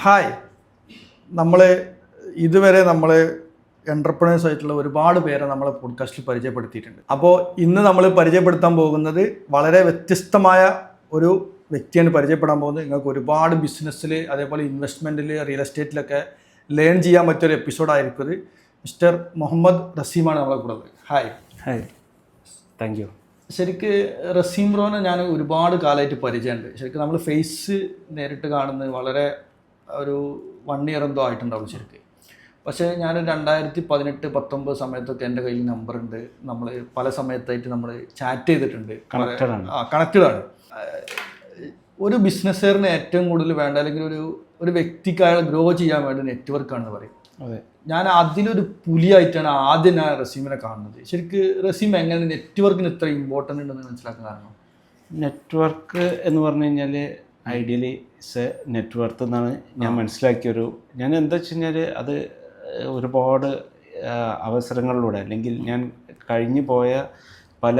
Hi, നമ്മൾ ഇതുവരെ entrepreneurs ആയിട്ടുള്ള ഒരുപാട് പേരെ നമ്മളെ പോഡ്കാസ്റ്റിൽ പരിചയപ്പെടുത്തിയിട്ടുണ്ട്. അപ്പോൾ ഇന്ന് നമ്മൾ പരിചയപ്പെടുത്താൻ പോകുന്നത് വളരെ വ്യത്യസ്തമായ ഒരു വ്യക്തിയാണ് പരിചയപ്പെടാൻ പോകുന്നത്. നിങ്ങൾക്ക് ഒരുപാട് ബിസിനസ്സിൽ അതേപോലെ ഇൻവെസ്റ്റ്മെൻറ്റിൽ റിയൽ എസ്റ്റേറ്റിലൊക്കെ ലേൺ ചെയ്യാൻ പറ്റിയൊരു എപ്പിസോഡായിരിക്കും ഇത്. മിസ്റ്റർ മുഹമ്മദ് റസീമാണ് നമ്മളെ കൂടെ. Hi, thank you. ശരിക്ക് റസീം ബ്രോനെ ഞാൻ ഒരുപാട് കാലമായിട്ട് പരിചയമുണ്ട്. ശരിക്കും നമ്മൾ ഫേസ് നേരിട്ട് കാണുന്നത് വളരെ ഒരു 1 ഇയർ എന്തോ ആയിട്ടുണ്ടാവും ശരിക്ക്. പക്ഷേ ഞാൻ 2018-19 സമയത്തൊക്കെ എൻ്റെ കയ്യിൽ നമ്പറുണ്ട്. നമ്മൾ പല സമയത്തായിട്ട് നമ്മൾ ചാറ്റ് ചെയ്തിട്ടുണ്ട്. കണക്റ്റഡ് ആണ്. ഒരു ബിസിനസ്സുകാരന് ഏറ്റവും കൂടുതൽ വേണ്ട, അല്ലെങ്കിൽ ഒരു വ്യക്തിക്ക് അയാൾ ഗ്രോ ചെയ്യാൻ വേണ്ട നെറ്റ്വർക്കാണെന്ന് പറയും. അതെ, ഞാൻ അതിലൊരു പുലിയായിട്ടാണ് ആദ്യം ഞാൻ റസീമിനെ കാണുന്നത്. ശരിക്ക് റസീം എങ്ങനെ നെറ്റ്വർക്കിന് ഇത്ര ഇമ്പോർട്ടൻ്റ് ഉണ്ടെന്ന് മനസ്സിലാക്കാൻ കാരണം? നെറ്റ്വർക്ക് എന്ന് പറഞ്ഞു കഴിഞ്ഞാൽ ഐഡിയലി നെറ്റ്വർക്ക് എന്നാണ് ഞാൻ മനസ്സിലാക്കിയൊരു. ഞാൻ എന്താ വെച്ച് കഴിഞ്ഞാൽ അത് ഒരുപാട് അവസരങ്ങളിലൂടെ, അല്ലെങ്കിൽ ഞാൻ കഴിഞ്ഞു പോയ പല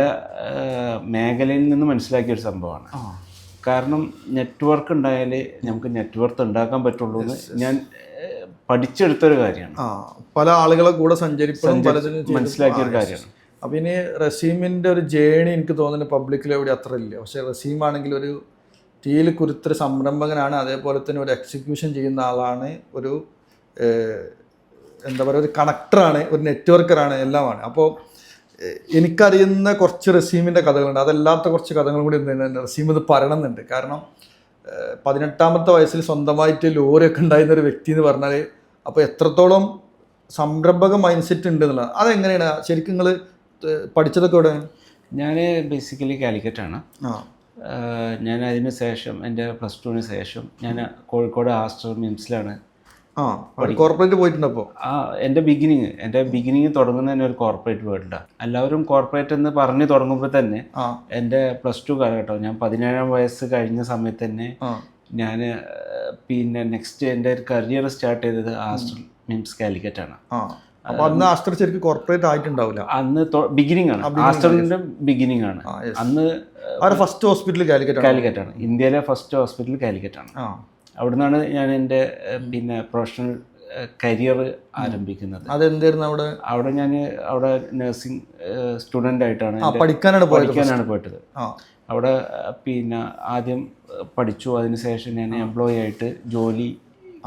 മേഖലയിൽ നിന്ന് മനസ്സിലാക്കിയൊരു സംഭവമാണ്. കാരണം നെറ്റ്വർക്ക് ഉണ്ടായാൽ നമുക്ക് നെറ്റ്വർക്ക് ഉണ്ടാക്കാൻ പറ്റുള്ളൂ എന്ന് ഞാൻ പഠിച്ചെടുത്തൊരു കാര്യമാണ്. പല ആളുകളെ കൂടെ സഞ്ചരിപ്പും മനസ്സിലാക്കിയൊരു കാര്യമാണ്. അപ്പം ഇനി റസീമിൻ്റെ ഒരു ജേണി എനിക്ക് തോന്നുന്നു പബ്ലിക്കിൽ എവിടെ അത്ര ഇല്ല. പക്ഷേ റസീമാണെങ്കിൽ ഒരു തീയിൽ കുരുത്തൊരു സംരംഭകനാണ്, അതേപോലെ തന്നെ ഒരു എക്സിക്യൂഷൻ ചെയ്യുന്ന ആളാണ്, ഒരു എന്താ പറയുക, ഒരു കണക്ടറാണ്, ഒരു നെറ്റ്വർക്കറാണ്, എല്ലാമാണ്. അപ്പോൾ എനിക്കറിയുന്ന കുറച്ച് റസീമിൻ്റെ കഥകളുണ്ട്. അതല്ലാത്ത കുറച്ച് കഥകളും കൂടി റസീം ഇത് പറയണമെന്നുണ്ട്. കാരണം 18-ാമത്തെ വയസ്സിൽ സ്വന്തമായിട്ട് ലോറിയൊക്കെ ഉണ്ടായിരുന്ന ഒരു വ്യക്തി എന്ന് പറഞ്ഞാൽ അപ്പോൾ എത്രത്തോളം സംരംഭക മൈൻഡ് സെറ്റ് ഉണ്ട് എന്നുള്ളത്. അതെങ്ങനെയാണ് ശരിക്കും നിങ്ങൾ പഠിച്ചതൊക്കെ ഇവിടെ? ഞാൻ ബേസിക്കലി കാലിക്കറ്റാണ്. ഞാൻ അതിന് ശേഷം എൻ്റെ +2 ശേഷം ഞാൻ കോഴിക്കോട് ആസ്റ്റർ മിംസിലാണ് കോർപ്പറേറ്റ് പോയിട്ടുണ്ടപ്പോൾ. എൻ്റെ ബിഗിനിങ് തുടങ്ങുന്ന തന്നെ ഒരു കോർപ്പറേറ്റ് വേൾഡാണ്. എല്ലാവരും കോർപ്പറേറ്റ് എന്ന് പറഞ്ഞ് തുടങ്ങുമ്പോൾ തന്നെ എൻ്റെ +2 കാലഘട്ടം, ഞാൻ 17-ാം വയസ്സ് കഴിഞ്ഞ സമയത്ത് തന്നെ ഞാൻ പിന്നെ നെക്സ്റ്റ് എൻ്റെ ഒരു കരിയർ സ്റ്റാർട്ട് ചെയ്തത് ആസ്റ്റർ മിംസ് കാലിക്കറ്റാണ്. അപ്പോൾ അന്ന് ആസ്റ്റർ ശരിക്കും കോർപ്പറേറ്റ് ആയിട്ടുണ്ടാവില്ല. അന്ന് ബിഗിനിങ് ആണ്, ആസ്റ്ററിൻ്റെ ബിഗിനിങ് ആണ്. അന്ന് ഫസ്റ്റ് ഹോസ്പിറ്റൽ കാലിക്കറ്റാണ്. ഇന്ത്യയിലെ ഫസ്റ്റ് ഹോസ്പിറ്റൽ കാലിക്കറ്റാണ്. അവിടെ നിന്നാണ് ഞാൻ എൻ്റെ പിന്നെ പ്രൊഫഷണൽ കരിയർ ആരംഭിക്കുന്നത്. അതെന്തായിരുന്നു അവിടെ ഞാൻ നഴ്സിംഗ് സ്റ്റുഡൻ്റ് ആയിട്ടാണ് പഠിക്കാനാണ് പോയിട്ടത്. അവിടെ പിന്നെ ആദ്യം പഠിച്ചു, അതിനുശേഷം ഞാൻ എംപ്ലോയി ആയിട്ട് ജോലി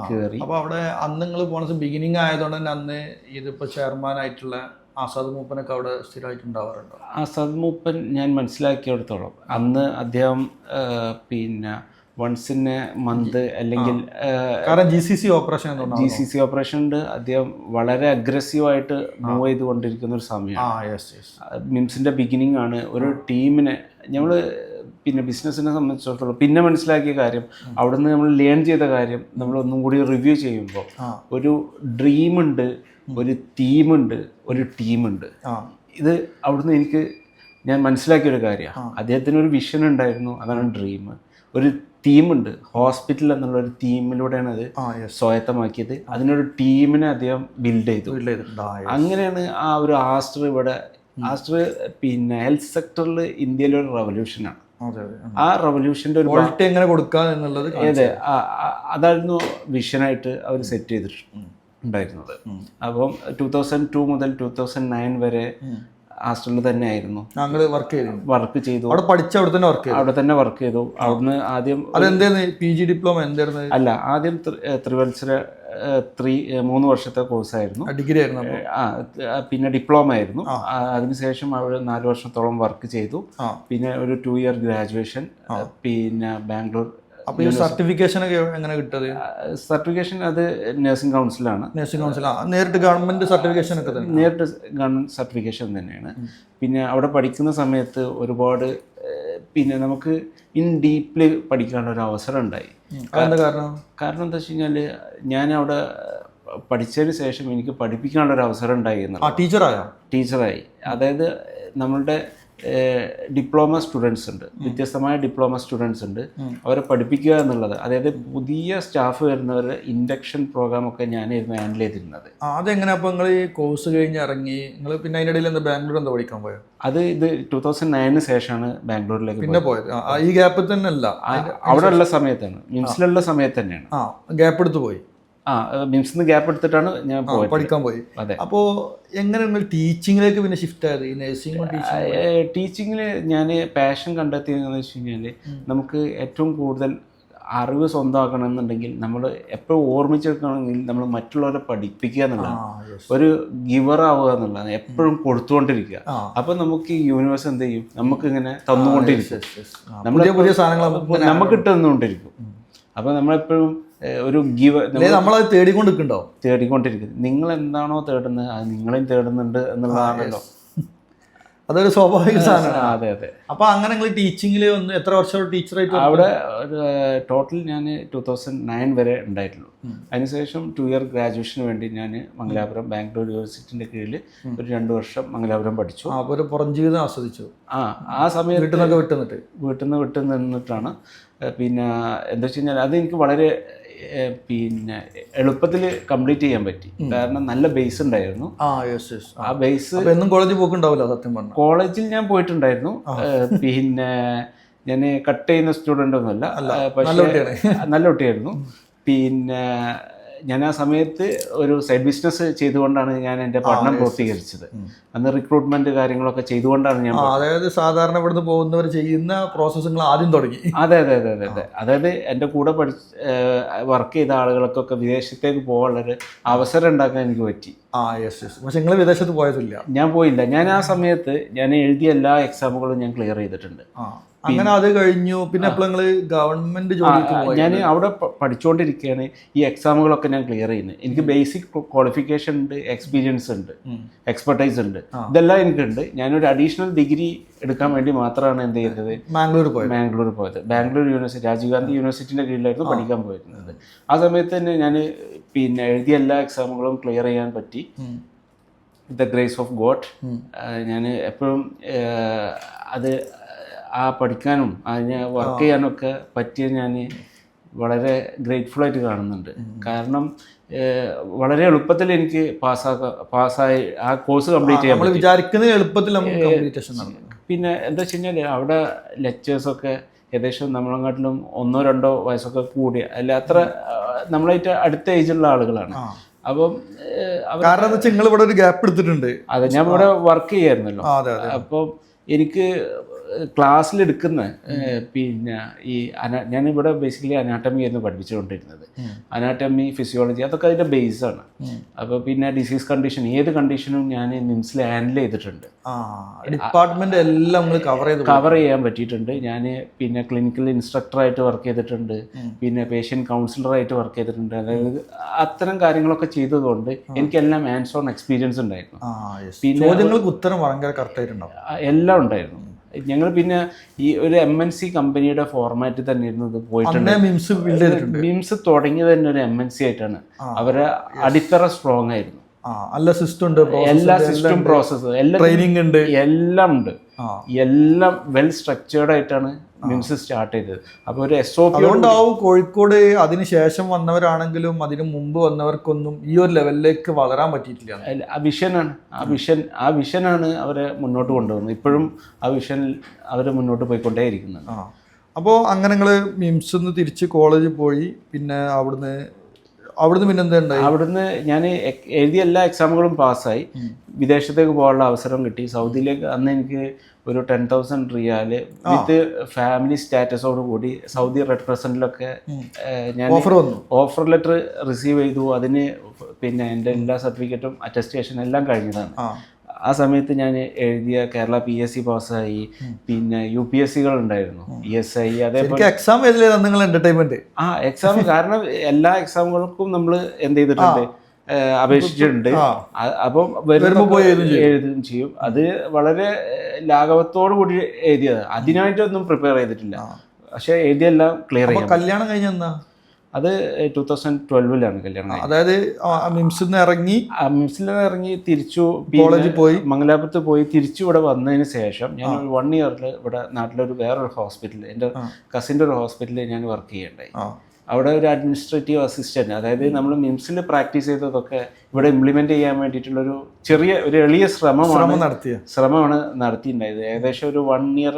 കയറി. അപ്പോൾ അവിടെ അന്ന് നിങ്ങൾ പോണത് ബിഗിനിങ് ആയതുകൊണ്ട് തന്നെ അന്ന് ഇതിപ്പോൾ ചെയർമാനായിട്ടുള്ള ആസാദ് മൂപ്പനൊക്കെ അവിടെ സ്ഥിരമായിട്ടുണ്ടാവാറുണ്ടോ? ആസാദ് മൂപ്പൻ ഞാൻ മനസ്സിലാക്കിയെടുത്തോളം അന്ന് അദ്ദേഹം പിന്നെ വൺസ് ഇൻ എ മന്ത് അല്ലെങ്കിൽ കാരണം GCC ഓപ്പറേഷൻ ഉണ്ട്. അദ്ദേഹം വളരെ അഗ്രസീവായിട്ട് മൂവ് ചെയ്തുകൊണ്ടിരിക്കുന്ന ഒരു സമയമാണ്. മിംസിൻ്റെ ബിഗിനിങ് ആണ്. ഒരു ടീമിനെ നമ്മൾ പിന്നെ ബിസിനസ്സിനെ സംബന്ധിച്ചിടത്തോളം പിന്നെ മനസ്സിലാക്കിയ കാര്യം, അവിടുന്ന് നമ്മൾ ലേൺ ചെയ്ത കാര്യം നമ്മൾ ഒന്നും കൂടി റിവ്യൂ ചെയ്യുമ്പോൾ ഒരു ഡ്രീമുണ്ട്, ഒരു തീമുണ്ട്, ഒരു ടീമുണ്ട്. ഇത് അവിടുന്ന് ഞാൻ മനസ്സിലാക്കിയൊരു കാര്യമാണ്. അദ്ദേഹത്തിന് ഒരു വിഷൻ ഉണ്ടായിരുന്നു, അതാണ് ഡ്രീം. ഒരു തീമുണ്ട്, ഹോസ്പിറ്റൽ എന്നുള്ളൊരു തീമിലൂടെയാണ് അത് സ്വായത്തമാക്കിയത്. അതിനൊരു ടീമിനെ അദ്ദേഹം ബിൽഡ് ചെയ്തു. അങ്ങനെയാണ് ആ ഒരു ആസ്റ്റർ പിന്നെ ഹെൽത്ത് സെക്ടറിൽ ഇന്ത്യയിലൊരു റവല്യൂഷനാണ്. ആ റവല്യൂഷൻ്റെ ഒരു എങ്ങനെ കൊടുക്കുക എന്നുള്ളത് അതായിരുന്നു വിഷനായിട്ട് അവർ സെറ്റ് ചെയ്തിട്ടുണ്ടായിരുന്നത്. അപ്പം 2002 മുതൽ 2009 വരെ ആസ്റ്ററിൽ തന്നെ ആയിരുന്നു വർക്ക് ചെയ്തു. അവിടെ തന്നെ വർക്ക് ചെയ്തു. അവിടുന്ന് ആദ്യം PG ഡിപ്ലോമ എന്തായിരുന്നു? അല്ല, ആദ്യം ത്രിവത്സര 3 വർഷത്തെ കോഴ്സായിരുന്നു, ഡിഗ്രി ആയിരുന്നു. പിന്നെ ഡിപ്ലോമ ആയിരുന്നു. അതിനുശേഷം അവിടെ 4 വർഷത്തോളം വർക്ക് ചെയ്തു. പിന്നെ ഒരു 2 ഇയർ ഗ്രാജുവേഷൻ. പിന്നെ ബാംഗ്ലൂർ. അപ്പോൾ ഈ സർട്ടിഫിക്കേഷൻ ഒക്കെ എങ്ങനെ കിട്ടത്? സർട്ടിഫിക്കേഷൻ അത് നഴ്സിംഗ് കൗൺസിലാണ്. നേരിട്ട് ഗവൺമെന്റ് സർട്ടിഫിക്കേഷൻ ഒക്കെ തന്നെ? നേരിട്ട് ഗവൺമെന്റ് സർട്ടിഫിക്കേഷൻ തന്നെയാണ്. പിന്നെ അവിടെ പഠിക്കുന്ന സമയത്ത് ഒരുപാട് പിന്നെ നമുക്ക് ഇൻ ഡീപ്ലി പഠിക്കാനുള്ള ഒരു അവസരം ഉണ്ടായി. കാരണം എന്താ വെച്ച് കഴിഞ്ഞാൽ ഞാൻ അവിടെ പഠിച്ചതിന് ശേഷം എനിക്ക് പഠിപ്പിക്കാനുള്ളൊരു അവസരം ഉണ്ടായി. ടീച്ചറായി. അതായത് നമ്മളുടെ ഡിപ്ലോമ സ്റ്റുഡൻസ് ഉണ്ട്, വ്യത്യസ്തമായ ഡിപ്ലോമ സ്റ്റുഡൻസ് ഉണ്ട്. അവരെ പഠിപ്പിക്കുക എന്നുള്ളത്, അതായത് പുതിയ സ്റ്റാഫ് വരുന്നവരുടെ ഇൻഡക്ഷൻ പ്രോഗ്രാമൊക്കെ ഞാനായിരുന്നു ഹാൻഡിൽ ചെയ്തിരുന്നത്. അതെങ്ങനെ? അപ്പോൾ നിങ്ങൾ ഈ കോഴ്സ് കഴിഞ്ഞ് ഇറങ്ങി നിങ്ങൾ പിന്നെ അതിനിടയിൽ എന്താ ബാംഗ്ലൂർ എന്താ പഠിക്കാൻ പോയോ? ഇത് 2009 ശേഷമാണ് ബാംഗ്ലൂരിലേക്ക് പിന്നെ പോയത്. ഈ ഗ്യാപ്പിൽ തന്നെ അല്ല, അവിടെ ഉള്ള സമയത്താണ്, മിംസിലുള്ള സമയത്ത് തന്നെയാണ് ഗ്യാപ്പ് എടുത്ത് പോയി. മിംസിന്ന് ഗ്യാപ്പ് എടുത്തിട്ടാണ് ഞാൻ പഠിക്കാൻ പോയി. അപ്പോൾ എങ്ങനെ നിങ്ങൾ ടീച്ചിങ്ങിലേക്ക് പിന്നെ ഷിഫ്റ്റ് ആയത്? ഈ നഴ്സിംഗ് ടീച്ചിങ്ങിൽ ഞാൻ പാഷൻ കണ്ടെത്തിയതെന്ന് വെച്ച് കഴിഞ്ഞാൽ, നമുക്ക് ഏറ്റവും കൂടുതൽ അറിവ് സ്വന്തമാക്കണം എന്നുണ്ടെങ്കിൽ നമ്മൾ എപ്പോഴും ഓർമ്മിച്ചെടുക്കണമെങ്കിൽ നമ്മൾ മറ്റുള്ളവരെ പഠിപ്പിക്കുക എന്നുള്ളതാണ്, ഒരു ഗിവർ ആവുക എന്നുള്ളതാണ്, എപ്പോഴും കൊടുത്തുകൊണ്ടിരിക്കുക. അപ്പൊ നമുക്ക് ഈ യൂണിവേഴ്സ് എന്ത് ചെയ്യും, നമുക്ക് ഇങ്ങനെ തന്നുകൊണ്ടിരിക്കും, നമുക്ക് തന്നുകൊണ്ടിരിക്കും. അപ്പൊ നമ്മളെപ്പോഴും ഒരു നമ്മളത് തേടിക്കൊണ്ടിരിക്കും. നിങ്ങൾ എന്താണോ തേടുന്നത് അത് നിങ്ങളെയും തേടുന്നുണ്ട് എന്നുള്ളതാണല്ലോ. അതൊരു സ്വാഭാവിക സാധനമാണ്. അതെ അതെ. അപ്പൊ അങ്ങനെ നിങ്ങൾ ടീച്ചിങ്ങിൽ ഒന്ന് എത്ര വർഷം ടീച്ചറായിട്ട്? അവിടെ ടോട്ടൽ ഞാൻ 2009 വരെ ഉണ്ടായിട്ടുള്ളൂ. അതിനുശേഷം 2 ഇയർ ഗ്രാജുവേഷന് വേണ്ടി ഞാൻ മംഗലാപുരം ബാംഗ്ലൂർ യൂണിവേഴ്സിറ്റിന്റെ കീഴിൽ ഒരു 2 വർഷം മംഗലാപുരം പഠിച്ചു. ഒരു പുറം ജീവിതം ആസ്വദിച്ചു. ആ സമയത്ത് വീട്ടിൽ നിന്ന് വിട്ടു നിന്നിട്ടാണ്. പിന്നെ എന്താ വെച്ച് കഴിഞ്ഞാൽ അത് എനിക്ക് വളരെ പിന്നെ എളുപ്പത്തിൽ കംപ്ലീറ്റ് ചെയ്യാൻ പറ്റി. കാരണം നല്ല ബേസ് ഉണ്ടായിരുന്നു. ആ ബേസ് കോളേജിൽ പോക്കുണ്ടാവില്ല. സത്യം പറഞ്ഞാൽ കോളേജിൽ ഞാൻ പോയിട്ടുണ്ടായിരുന്നു. പിന്നെ ഞാൻ കട്ട് ചെയ്യുന്ന സ്റ്റുഡൻ്റ് ഒന്നുമല്ല, പക്ഷേ നല്ല കുട്ടിയായിരുന്നു. പിന്നെ ഞാൻ ആ സമയത്ത് ഒരു സൈഡ് ബിസിനസ് ചെയ്തുകൊണ്ടാണ് ഞാൻ എൻ്റെ പഠനം പൂർത്തീകരിച്ചത്. അന്ന് റിക്രൂട്ട്മെന്റ് കാര്യങ്ങളൊക്കെ ചെയ്തുകൊണ്ടാണ് ഞാൻ, അതായത് സാധാരണ ഇവിടുന്ന് പോകുന്നവർ ചെയ്യുന്ന പ്രോസസ്സുകൾ ആദ്യം തുടങ്ങി. അതെ അതെ അതെ അതെ അതെ. അതായത് എൻ്റെ കൂടെ വർക്ക് ചെയ്ത ആളുകൾക്കൊക്കെ വിദേശത്തേക്ക് പോകാനുള്ളൊരു അവസരം ഉണ്ടാക്കാൻ എനിക്ക് പറ്റി. പക്ഷെ നിങ്ങൾ വിദേശത്ത് പോയതില്ല? ഞാൻ പോയില്ല. ഞാൻ ആ സമയത്ത് ഞാൻ എഴുതിയ എല്ലാ എക്സാമുകളും ഞാൻ ക്ലിയർ ചെയ്തിട്ടുണ്ട്. അങ്ങനെ അത് കഴിഞ്ഞു. പിന്നെ നിങ്ങൾ ഗവൺമെന്റ് ജോലിക്ക് പോയി? ഞാൻ അവിടെ പഠിച്ചുകൊണ്ടിരിക്കുകയാണ് ഈ എക്സാമുകളൊക്കെ ഞാൻ ക്ലിയർ ചെയ്യുന്നത്. എനിക്ക് ബേസിക് ക്വാളിഫിക്കേഷൻ ഉണ്ട്, എക്സ്പീരിയൻസ് ഉണ്ട്, എക്സ്പെർട്ടൈസ് ഉണ്ട്, ഇതെല്ലാം എനിക്കുണ്ട്. ഞാനൊരു അഡീഷണൽ ഡിഗ്രി എടുക്കാൻ വേണ്ടി മാത്രമാണ് എന്ത് ചെയ്യുന്നത്, ബാംഗ്ലൂർ പോയത്. ബാംഗ്ലൂർ യൂണിവേഴ്സിറ്റി, രാജീവ് ഗാന്ധി യൂണിവേഴ്സിറ്റിന്റെ കീഴിലായിരുന്നു പഠിക്കാൻ പോയിരുന്നത്. ആ സമയത്ത് തന്നെ ഞാൻ പിന്നെ എഴുതിയ എല്ലാ എക്സാമുകളും ക്ലിയർ ചെയ്യാൻ പറ്റി. The grace of God. ഞാൻ എപ്പോഴും അത് പഠിക്കാനും അതിനെ വർക്ക് ചെയ്യാനും ഒക്കെ പറ്റിയത് ഞാൻ വളരെ ഗ്രേറ്റ്ഫുൾ ആയിട്ട് കാണുന്നുണ്ട്. കാരണം വളരെ എളുപ്പത്തിൽ എനിക്ക് പാസ്സായി ആ കോഴ്സ് കംപ്ലീറ്റ് ചെയ്യാൻ വിചാരിക്കുന്ന എളുപ്പത്തിൽ. പിന്നെ എന്താ വെച്ച് കഴിഞ്ഞാൽ അവിടെ ലെക്ചേഴ്സൊക്കെ ഏകദേശം നമ്മളെക്കാട്ടിലും 1-2 വയസ്സൊക്കെ കൂടിയ, അല്ല അത്ര നമ്മളായിട്ട് അടുത്ത ഏജുള്ള ആളുകളാണ്. അപ്പം കാരണം എന്താ വെച്ചാൽ നിങ്ങൾ ഇവിടെ ഒരു ഗ്യാപ്പ് എടുത്തിട്ടുണ്ട്. അതെ, ഞാൻ ഇവിടെ വർക്ക് ചെയ്യായിരുന്നല്ലോ. അപ്പം എനിക്ക് ക്ലാസ്സിലെടുക്കുന്ന പിന്നെ ഞാനിവിടെ ബേസിക്കലി അനാട്ടമി ആയിരുന്നു പഠിപ്പിച്ചുകൊണ്ടിരുന്നത്. അനാട്ടമി, ഫിസിയോളജി, അതൊക്കെ അതിൻ്റെ ബേസാണ്. അപ്പോൾ പിന്നെ ഡിസീസ് കണ്ടീഷൻ, ഏത് കണ്ടീഷനും ഞാൻ മിംസിൽ ഹാൻഡിൽ ചെയ്തിട്ടുണ്ട്. ഡിപ്പാർട്ട്മെന്റ് എല്ലാം കവർ ചെയ്യാൻ പറ്റിയിട്ടുണ്ട്. ഞാൻ പിന്നെ ക്ലിനിക്കൽ ഇൻസ്ട്രക്ടറായിട്ട് വർക്ക് ചെയ്തിട്ടുണ്ട്, പിന്നെ പേഷ്യൻ്റ് കൗൺസിലറായിട്ട് വർക്ക് ചെയ്തിട്ടുണ്ട്. അതായത് അത്തരം കാര്യങ്ങളൊക്കെ ചെയ്തതുകൊണ്ട് എനിക്കെല്ലാം ഹാൻഡ്സ് ഓൺ എക്സ്പീരിയൻസ് ഉണ്ടായിരുന്നു. പിന്നെ ഉത്തരം ഭയങ്കര കറക്റ്റായിട്ടുണ്ടാവും, എല്ലാം ഉണ്ടായിരുന്നു. ഞങ്ങൾ പിന്നെ ഈ ഒരു MNC കമ്പനിയുടെ ഫോർമാറ്റിൽ തന്നെ ഇരുന്നത് പോയിട്ടുണ്ട്. മിംസ് തുടങ്ങിയത് തന്നെ ഒരു MNC ആയിട്ടാണ്. അവരെ അടിത്തറ സ്ട്രോങ് ആയിരുന്നു. എല്ലാ സിസ്റ്റം പ്രോസസ്സ് ട്രെയിനിങ് ഉണ്ട്, എല്ലാം ഉണ്ട്. എല്ലാം വെൽ സ്ട്രക്ചേർഡ് ആയിട്ടാണ് മിംസ് സ്റ്റാർട്ട് ചെയ്തത്. അപ്പോൾ ഒരു SOP ഉണ്ടാവും. കോഴിക്കോട് അതിനുശേഷം വന്നവരാണെങ്കിലും അതിനു മുമ്പ് വന്നവർക്കൊന്നും ഈ ഒരു ലെവലിലേക്ക് വളരാൻ പറ്റിയിട്ടില്ല. ആ വിഷനാണ് അവരെ മുന്നോട്ട് കൊണ്ടുവന്നത്. ഇപ്പോഴും ആ വിഷനിൽ അവർ മുന്നോട്ട് പോയിക്കൊണ്ടേയിരിക്കുന്നത്. അപ്പോൾ അങ്ങനെ നിങ്ങൾ മിംസിൽ തിരിച്ച് കോളേജിൽ പോയി. പിന്നെ അവിടുന്ന് പിന്നെ എന്താ ഉണ്ടായി? അവിടുന്ന് ഞാൻ എഴുതിയ എല്ലാ എക്സാമുകളും പാസ്സായി. വിദേശത്തേക്ക് പോകാനുള്ള അവസരം കിട്ടി. സൗദിയിലേക്ക് അന്ന് എനിക്ക് ഒരു 10,000 റിയാല് വിത്ത് ഫാമിലി സ്റ്റാറ്റസോട് കൂടി സൗദി റെഡ് ക്രസൻറ്റിലൊക്കെ ഞാൻ ഓഫർ ലെറ്റർ റിസീവ് ചെയ്തു. അതിന് പിന്നെ എൻ്റെ എല്ലാ സർട്ടിഫിക്കറ്റും അറ്റസ്റ്റേഷൻ എല്ലാം കഴിഞ്ഞതാണ്. ആ സമയത്ത് ഞാൻ എഴുതിയ കേരള PSC പാസ്സായി. പിന്നെ UPSCകൾ ഉണ്ടായിരുന്നു, ESI. അതേപോലെ എക്സാം എന്റർടൈൻമെന്റ് എക്സാം. കാരണം എല്ലാ എക്സാമുകൾക്കും നമ്മൾ എന്ത് ചെയ്തിട്ടുണ്ട്, അപേക്ഷിച്ചിട്ടുണ്ട്. അപ്പം എഴുതുകയും ചെയ്യും. അത് വളരെ ലാഘവത്തോടു കൂടി എഴുതിയത്, അതിനായിട്ടൊന്നും പ്രിപ്പയർ ചെയ്തിട്ടില്ല. പക്ഷെ എഴുതിയെല്ലാം ക്ലിയർ ചെയ്യാം. കല്യാണം കഴിഞ്ഞെന്നാ? അത് 2012 കല്യാണം കഴിഞ്ഞത്. അതായത് മിംസിൽ നിന്ന് ഇറങ്ങി മിംസിൽ നിന്ന് ഇറങ്ങി തിരിച്ചു കോളേജിൽ പോയി മംഗലാപുരത്ത് പോയി തിരിച്ചു ഇവിടെ വന്നതിന് ശേഷം ഞാൻ ഒരു 1 ഇയറിൽ ഇവിടെ നാട്ടിലൊരു വേറൊരു ഹോസ്പിറ്റലിൽ എൻ്റെ കസിൻ്റെ ഒരു ഹോസ്പിറ്റലിൽ ഞാൻ വർക്ക് ചെയ്യണ്ടായി. അവിടെ ഒരു അഡ്മിനിസ്ട്രേറ്റീവ് അസിസ്റ്റന്റ്, അതായത് നമ്മൾ മിംസിൽ പ്രാക്ടീസ് ചെയ്തതൊക്കെ ഇവിടെ ഇംപ്ലിമെന്റ് ചെയ്യാൻ വേണ്ടിയിട്ടുള്ളൊരു ഒരു എളിയ ശ്രമമാണ് നടത്തിയിട്ടുണ്ടായത്. ഏകദേശം ഒരു 1 ഇയർ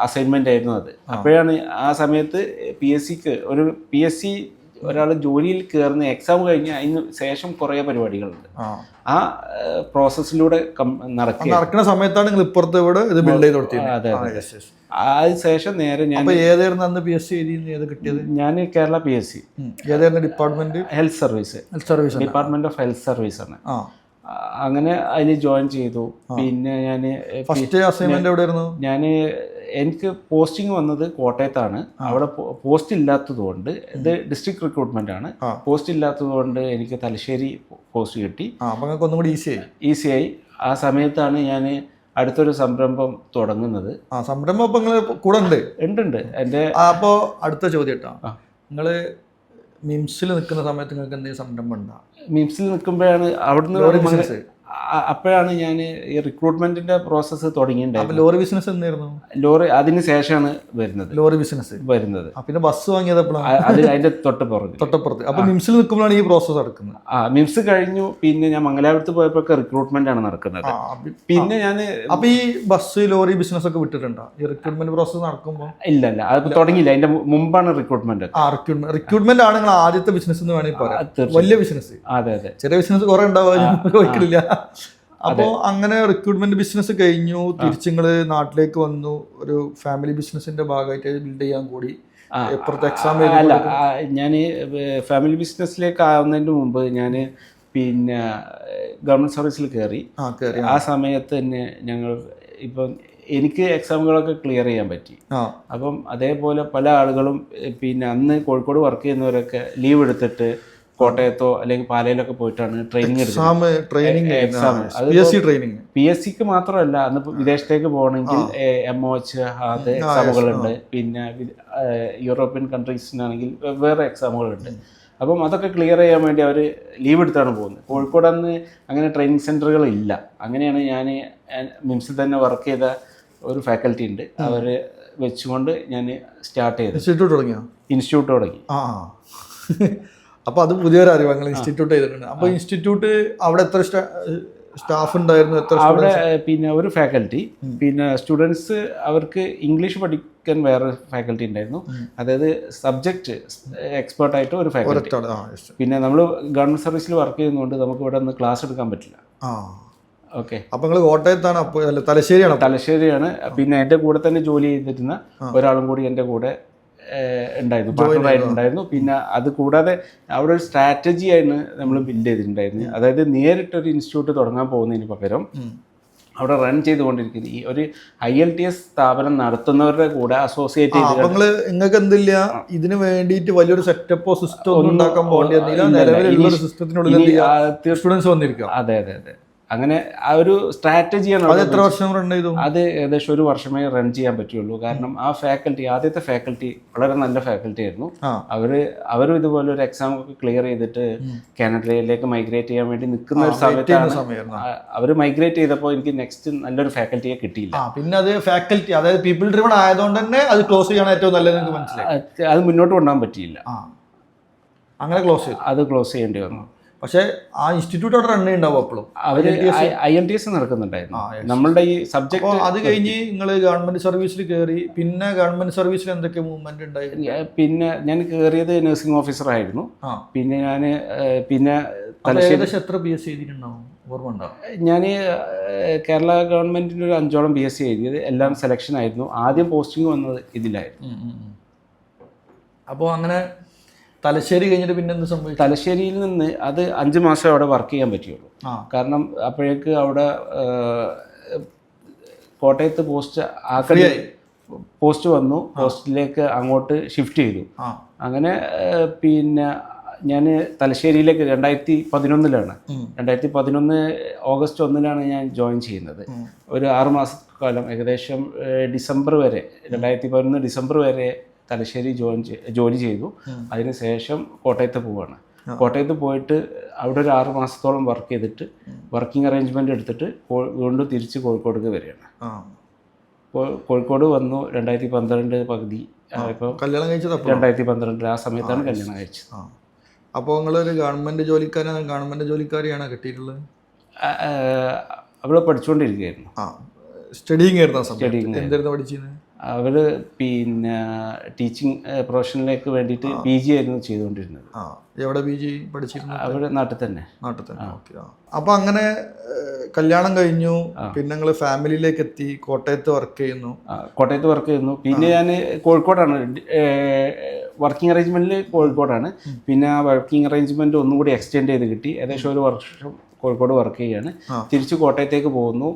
അസൈൻമെന്റ് ആയിരുന്നു അത്. അപ്പോഴാണ് ആ സമയത്ത് PSC ഒരാൾ ജോലിയിൽ കയറുന്ന എക്സാം കഴിഞ്ഞ് അതിന് ശേഷം കുറേ പരിപാടികളുണ്ട്. ആ പ്രോസസ്സിലൂടെ നടക്കുന്ന സമയത്താണ് നിങ്ങൾ ഇപ്പുറത്ത് ഇവിടെ ഇത് ബിൽഡ് ചെയ്ത് കൊടുത്തത്. അതെ. അതിന് ശേഷം നേരെ ഞാൻ ഏതായിരുന്നു അന്ന് PSC ഏത് കിട്ടിയത്? ഞാൻ കേരള PSC. ഏതായിരുന്നു department? Health service, department of health service ആണ്. അങ്ങനെ അതിൽ ജോയിൻ ചെയ്തു. പിന്നെ ഞാൻ ഫസ്റ്റ് അസൈൻമെന്റ് എവിടെയായിരുന്നു? എനിക്ക് പോസ്റ്റിംഗ് വന്നത് കോട്ടയത്താണ്. അവിടെ പോസ്റ്റ് ഇല്ലാത്തത് കൊണ്ട്, ഇത് ഡിസ്ട്രിക്ട് റിക്രൂട്ട്മെന്റ് ആണ്, പോസ്റ്റ് ഇല്ലാത്തത് കൊണ്ട് എനിക്ക് തലശ്ശേരി പോസ്റ്റ് കിട്ടി. ഒന്നും കൂടി ഈസിയായി. ആ സമയത്താണ് ഞാൻ അടുത്തൊരു സംരംഭം തുടങ്ങുന്നത്. സംരംഭം കൂടെ ഉണ്ട്. എൻ്റെ അപ്പോൾ അടുത്ത ചോദ്യം കേട്ടോ, നിങ്ങൾ മിംസിൽ നിൽക്കുന്ന സമയത്ത് നിങ്ങൾക്ക് എന്തെങ്കിലും സംരംഭം ഉണ്ടോ? മിംസിൽ നിൽക്കുമ്പോഴാണ് അവിടുന്ന് അപ്പോഴാണ് ഞാൻ ഈ റിക്രൂട്ട്മെന്റിന്റെ പ്രോസസ്സ് തുടങ്ങിയിട്ടുണ്ടായിരുന്നത്. ലോറി ബിസിനസ് എന്തായിരുന്നു? ലോറി അതിന് ശേഷമാണ് വരുന്നത്. ലോറി ബിസിനസ് വരുന്നത്. പിന്നെ ബസ് വാങ്ങിയത് അതിന്റെ തൊട്ടപ്പുറത്ത്. അപ്പൊ മിംസിൽ നിൽക്കുമ്പോഴാണ് ഈ പ്രോസസ്സ് നടക്കുന്നത്. മിംസ് കഴിഞ്ഞു. പിന്നെ ഞാൻ മംഗലാപുരത്ത് പോയപ്പോഴൊക്കെ റിക്രൂട്ട്മെന്റ് ആണ് നടക്കുന്നത്. പിന്നെ ഞാൻ അപ്പൊ ഈ ബസ് ലോറി ബിസിനസ് ഒക്കെ വിട്ടിട്ടുണ്ടോ ഈ റിക്രൂട്ട്മെന്റ് പ്രോസസ്സ് നടക്കുമ്പോൾ? ഇല്ല, അത് തുടങ്ങിയില്ല. അതിന്റെ മുമ്പാണ് റിക്രൂട്ട്മെന്റ്. റിക്രൂട്ട്മെന്റ് ആണ് നിങ്ങൾ ആദ്യത്തെ ബിസിനസ് എന്ന് വേണമെങ്കിൽ പറയാം. വലിയ ബിസിനസ്. അതെ. ചെറിയ ബിസിനസ് കുറെ ഉണ്ടാവില്ല. അപ്പോൾ അങ്ങനെ റിക്രൂട്ട്മെന്റ് ബിസിനസ് കഴിഞ്ഞു, തിരിച്ച് നിങ്ങൾ നാട്ടിലേക്ക് വന്നു, ഒരു ഫാമിലി ബിസിനസിന്റെ ഭാഗമായിട്ട് ബിൽഡ് ചെയ്യാൻ കൂടി. എക്സാം അല്ല, ഞാൻ ഫാമിലി ബിസിനസ്സിലേക്ക് ആവുന്നതിന് മുമ്പ് ഞാൻ പിന്നെ ഗവൺമെന്റ് സർവീസിൽ കയറി. ആ സമയത്ത് തന്നെ ഇപ്പം എനിക്ക് എക്സാമുകളൊക്കെ ക്ലിയർ ചെയ്യാൻ പറ്റി. അപ്പം അതേപോലെ പല ആളുകളും പിന്നെ അന്ന് കോഴിക്കോട് വർക്ക് ചെയ്യുന്നവരൊക്കെ ലീവ് എടുത്തിട്ട് കോട്ടയത്തോ അല്ലെങ്കിൽ പാലയിലൊക്കെ പോയിട്ടാണ് ട്രെയിനിങ് എടുക്കുന്നത്. PSCക്ക് മാത്രമല്ല, അന്ന് വിദേശത്തേക്ക് പോകണമെങ്കിൽ MOH അത് എക്സാമുകളുണ്ട്. പിന്നെ യൂറോപ്യൻ കൺട്രീസിനാണെങ്കിൽ വേറെ എക്സാമുകളുണ്ട്. അപ്പം അതൊക്കെ ക്ലിയർ ചെയ്യാൻ വേണ്ടി അവർ ലീവ് എടുത്താണ് പോകുന്നത്. കോഴിക്കോട് അന്ന് അങ്ങനെ ട്രെയിനിങ് സെൻ്ററുകൾ ഇല്ല. അങ്ങനെയാണ് ഞാൻ മിംസിൽ തന്നെ വർക്ക് ചെയ്ത ഒരു ഫാക്കൽറ്റി ഉണ്ട്, അവർ വെച്ചുകൊണ്ട് ഞാൻ സ്റ്റാർട്ട് ചെയ്തു. ഇൻസ്റ്റിറ്റ്യൂട്ട് തുടങ്ങി. അപ്പോൾ അത് പുതിയൊരു അറിവ് നിങ്ങൾ ഇൻസ്റ്റിറ്റ്യൂട്ട് ചെയ്തിട്ടുണ്ട്. അപ്പോൾ ഇൻസ്റ്റിറ്റ്യൂട്ട് അവിടെ എത്ര സ്റ്റാഫ് ഉണ്ടായിരുന്നു? അവിടെ പിന്നെ ഒരു ഫാക്കൽറ്റി, പിന്നെ സ്റ്റുഡൻസ് അവർക്ക് ഇംഗ്ലീഷ് പഠിക്കാൻ വേറെ ഫാക്കൽറ്റി ഉണ്ടായിരുന്നു. അതായത് സബ്ജക്റ്റ് എക്സ്പേർട്ടായിട്ട് ഒരു ഫാക്കൽറ്റി. പിന്നെ നമ്മൾ ഗവൺമെന്റ് സർവീസിൽ വർക്ക് ചെയ്യുന്നതുകൊണ്ട് നമുക്ക് ഇവിടെ നിന്ന് ക്ലാസ് എടുക്കാൻ പറ്റില്ല. ഓക്കെ. അപ്പോൾ നിങ്ങൾ കോട്ടയത്താണ്? അപ്പോൾ തലശ്ശേരിയാണ്. പിന്നെ എൻ്റെ കൂടെ തന്നെ ജോലി ചെയ്തിരുന്ന ഒരാളും കൂടി എൻ്റെ കൂടെ പാർട്ണറായിട്ടുണ്ടായിരുന്നു. പിന്നെ അത് കൂടാതെ അവിടെ ഒരു സ്ട്രാറ്റജി ആണ് നമ്മൾ ബിൽഡ് ചെയ്തിട്ടുണ്ടായിരുന്നു. അതായത് നേരിട്ടൊരു ഇൻസ്റ്റിറ്റ്യൂട്ട് തുടങ്ങാൻ പോകുന്നതിന് പകരം അവിടെ റൺ ചെയ്തുകൊണ്ടിരിക്കുന്നത് ഈ ഒരു IELTS സ്ഥാപനം നടത്തുന്നവരുടെ കൂടെ അസോസിയേറ്റ് ചെയ്ത്. നിങ്ങൾക്ക് എന്തില്ല ഇതിന് വേണ്ടിയിട്ട് വലിയൊരു സെറ്റപ്പോ സിസ്റ്റം ഒന്നും ഉണ്ടാക്കാൻ പോകേണ്ടി സ്റ്റുഡൻസ് വന്നിരിക്കും. അതെ. അങ്ങനെ ആ ഒരു സ്ട്രാറ്റജിയാണ്. അത് എത്ര വർഷം റൺ ചെയ്തു? അത് ഏകദേശം 1 വർഷമേ റൺ ചെയ്യാൻ പറ്റുള്ളൂ. കാരണം ആ ഫാക്കൽറ്റി, ആദ്യത്തെ ഫാക്കൽറ്റി വളരെ നല്ല ഫാക്കൽറ്റി ആയിരുന്നു. അവരും ഇതുപോലെ ഒരു എക്സാം ഒക്കെ ക്ലിയർ ചെയ്തിട്ട് കാനഡയിലേക്ക് മൈഗ്രേറ്റ് ചെയ്യാൻ വേണ്ടി നിൽക്കുന്ന ഒരു സമയത്താണ് അവർ മൈഗ്രേറ്റ് ചെയ്തപ്പോൾ എനിക്ക് നെക്സ്റ്റ് നല്ലൊരു ഫാക്കൽറ്റിയെ കിട്ടിയില്ല. പിന്നെ അത് ഫാക്കൽറ്റി, അതായത് പീപ്പിൾ ഡ്രിവൺ ആയതുകൊണ്ട് തന്നെ അത് ക്ലോസ് ചെയ്യണം ഏറ്റവും നല്ലത് എനിക്ക് മനസ്സിലായി. അത് മുന്നോട്ട് കൊണ്ടുപോകാൻ പറ്റിയില്ല. അങ്ങനെ ക്ലോസ് ചെയ്യേണ്ടി വന്നു. പക്ഷേ ആ ഇൻസ്റ്റിറ്റ്യൂട്ട് അവിടെ റൺ ചെയ്യുന്നുണ്ടാവും. അപ്പോഴും അവർ IELTS നടക്കുന്നുണ്ടായിരുന്നു നമ്മളുടെ ഈ സബ്ജക്ട്. അത് കഴിഞ്ഞ് നിങ്ങൾ ഗവൺമെന്റ് സർവീസിൽ കയറി. പിന്നെ ഗവൺമെന്റ് സർവീസിൽ എന്തൊക്കെ മൂവ്മെന്റ് ഉണ്ടായിരുന്നു? പിന്നെ ഞാൻ കയറിയത് നഴ്സിംഗ് ഓഫീസർ ആയിരുന്നു. പിന്നെ ഞാൻ ഏകദേശം എത്ര PSC എഴുതിയിട്ടുണ്ടാവും? ഓർമ്മ ഉണ്ടോ? ഞാൻ കേരള ഗവൺമെന്റിൻ്റെ ഒരു 5ഓളം PSC എഴുതിയത്. എല്ലാം സെലക്ഷൻ ആയിരുന്നു. ആദ്യം പോസ്റ്റിംഗ് വന്നത് ഇതിലായിരുന്നു. അപ്പോൾ അങ്ങനെ തലശ്ശേരി കഴിഞ്ഞിട്ട് പിന്നെ എന്ത് സംഭവിച്ചു? തലശ്ശേരിയിൽ നിന്ന് അത് 5 മാസം അവിടെ വർക്ക് ചെയ്യാൻ പറ്റുള്ളൂ. കാരണം അപ്പോഴേക്ക് അവിടെ കോട്ടയത്ത് പോസ്റ്റ് വന്നു. പോസ്റ്റിലേക്ക് അങ്ങോട്ട് ഷിഫ്റ്റ് ചെയ്തു. അങ്ങനെ പിന്നെ ഞാൻ തലശ്ശേരിയിലേക്ക് 2011 2011 ഓഗസ്റ്റ് 1 ഞാൻ ജോയിൻ ചെയ്യുന്നത്. ഒരു 6 മാസക്കാലം ഏകദേശം ഡിസംബർ വരെ, 2011 ഡിസംബർ വരെ തലശ്ശേരി ജോലി ചെയ്തു. അതിനുശേഷം കോട്ടയത്ത് പോവാണ്. കോട്ടയത്ത് പോയിട്ട് അവിടെ ഒരു 6 മാസത്തോളം വർക്ക് ചെയ്തിട്ട് വർക്കിംഗ് അറേഞ്ച്മെൻ്റ് എടുത്തിട്ട് വീണ്ടും തിരിച്ച് കോഴിക്കോടേക്ക് വരികയാണ്. കോഴിക്കോട് വന്നു 2012 പകുതി ആയപ്പോൾ. കല്യാണം കഴിച്ചത് 2012 ആ സമയത്താണ് കല്യാണം കഴിച്ചത്. അപ്പോൾ നിങ്ങളൊരു ഗവൺമെൻറ് ജോലിക്കാരിയാണോ കിട്ടിയിട്ടുള്ളത്? അവള് പഠിച്ചുകൊണ്ടിരിക്കുകയായിരുന്നു. സ്റ്റഡിങ് എന്തായിരുന്നു പഠിച്ചത്? അവർ പിന്നെ ടീച്ചിങ് പ്രൊഫഷനിലേക്ക് വേണ്ടിയിട്ട് PG ആയിരുന്നു ചെയ്തുകൊണ്ടിരുന്നത്. എവിടെ PG പഠിച്ചിരുന്നത്? അവിടെ നാട്ടിൽ തന്നെ. ഓക്കെ. അപ്പോൾ അങ്ങനെ കല്യാണം കഴിഞ്ഞു, പിന്നെ നിങ്ങൾ ഫാമിലിയിലേക്ക് എത്തി, കോട്ടയത്ത് വർക്ക് ചെയ്യുന്നു. പിന്നെ ഞാൻ കോഴിക്കോടാണ് വർക്കിംഗ് അറേഞ്ച്മെന്റിൽ കോഴിക്കോടാണ്. പിന്നെ ആ വർക്കിംഗ് അറേഞ്ച്മെന്റ് ഒന്നും കൂടി എക്സ്റ്റെൻഡ് ചെയ്ത് കിട്ടി. ഏകദേശം 1 വർഷം കോഴിക്കോട് വർക്ക് ചെയ്യാണ്. തിരിച്ച് കോട്ടയത്തേക്ക് പോകുന്നു.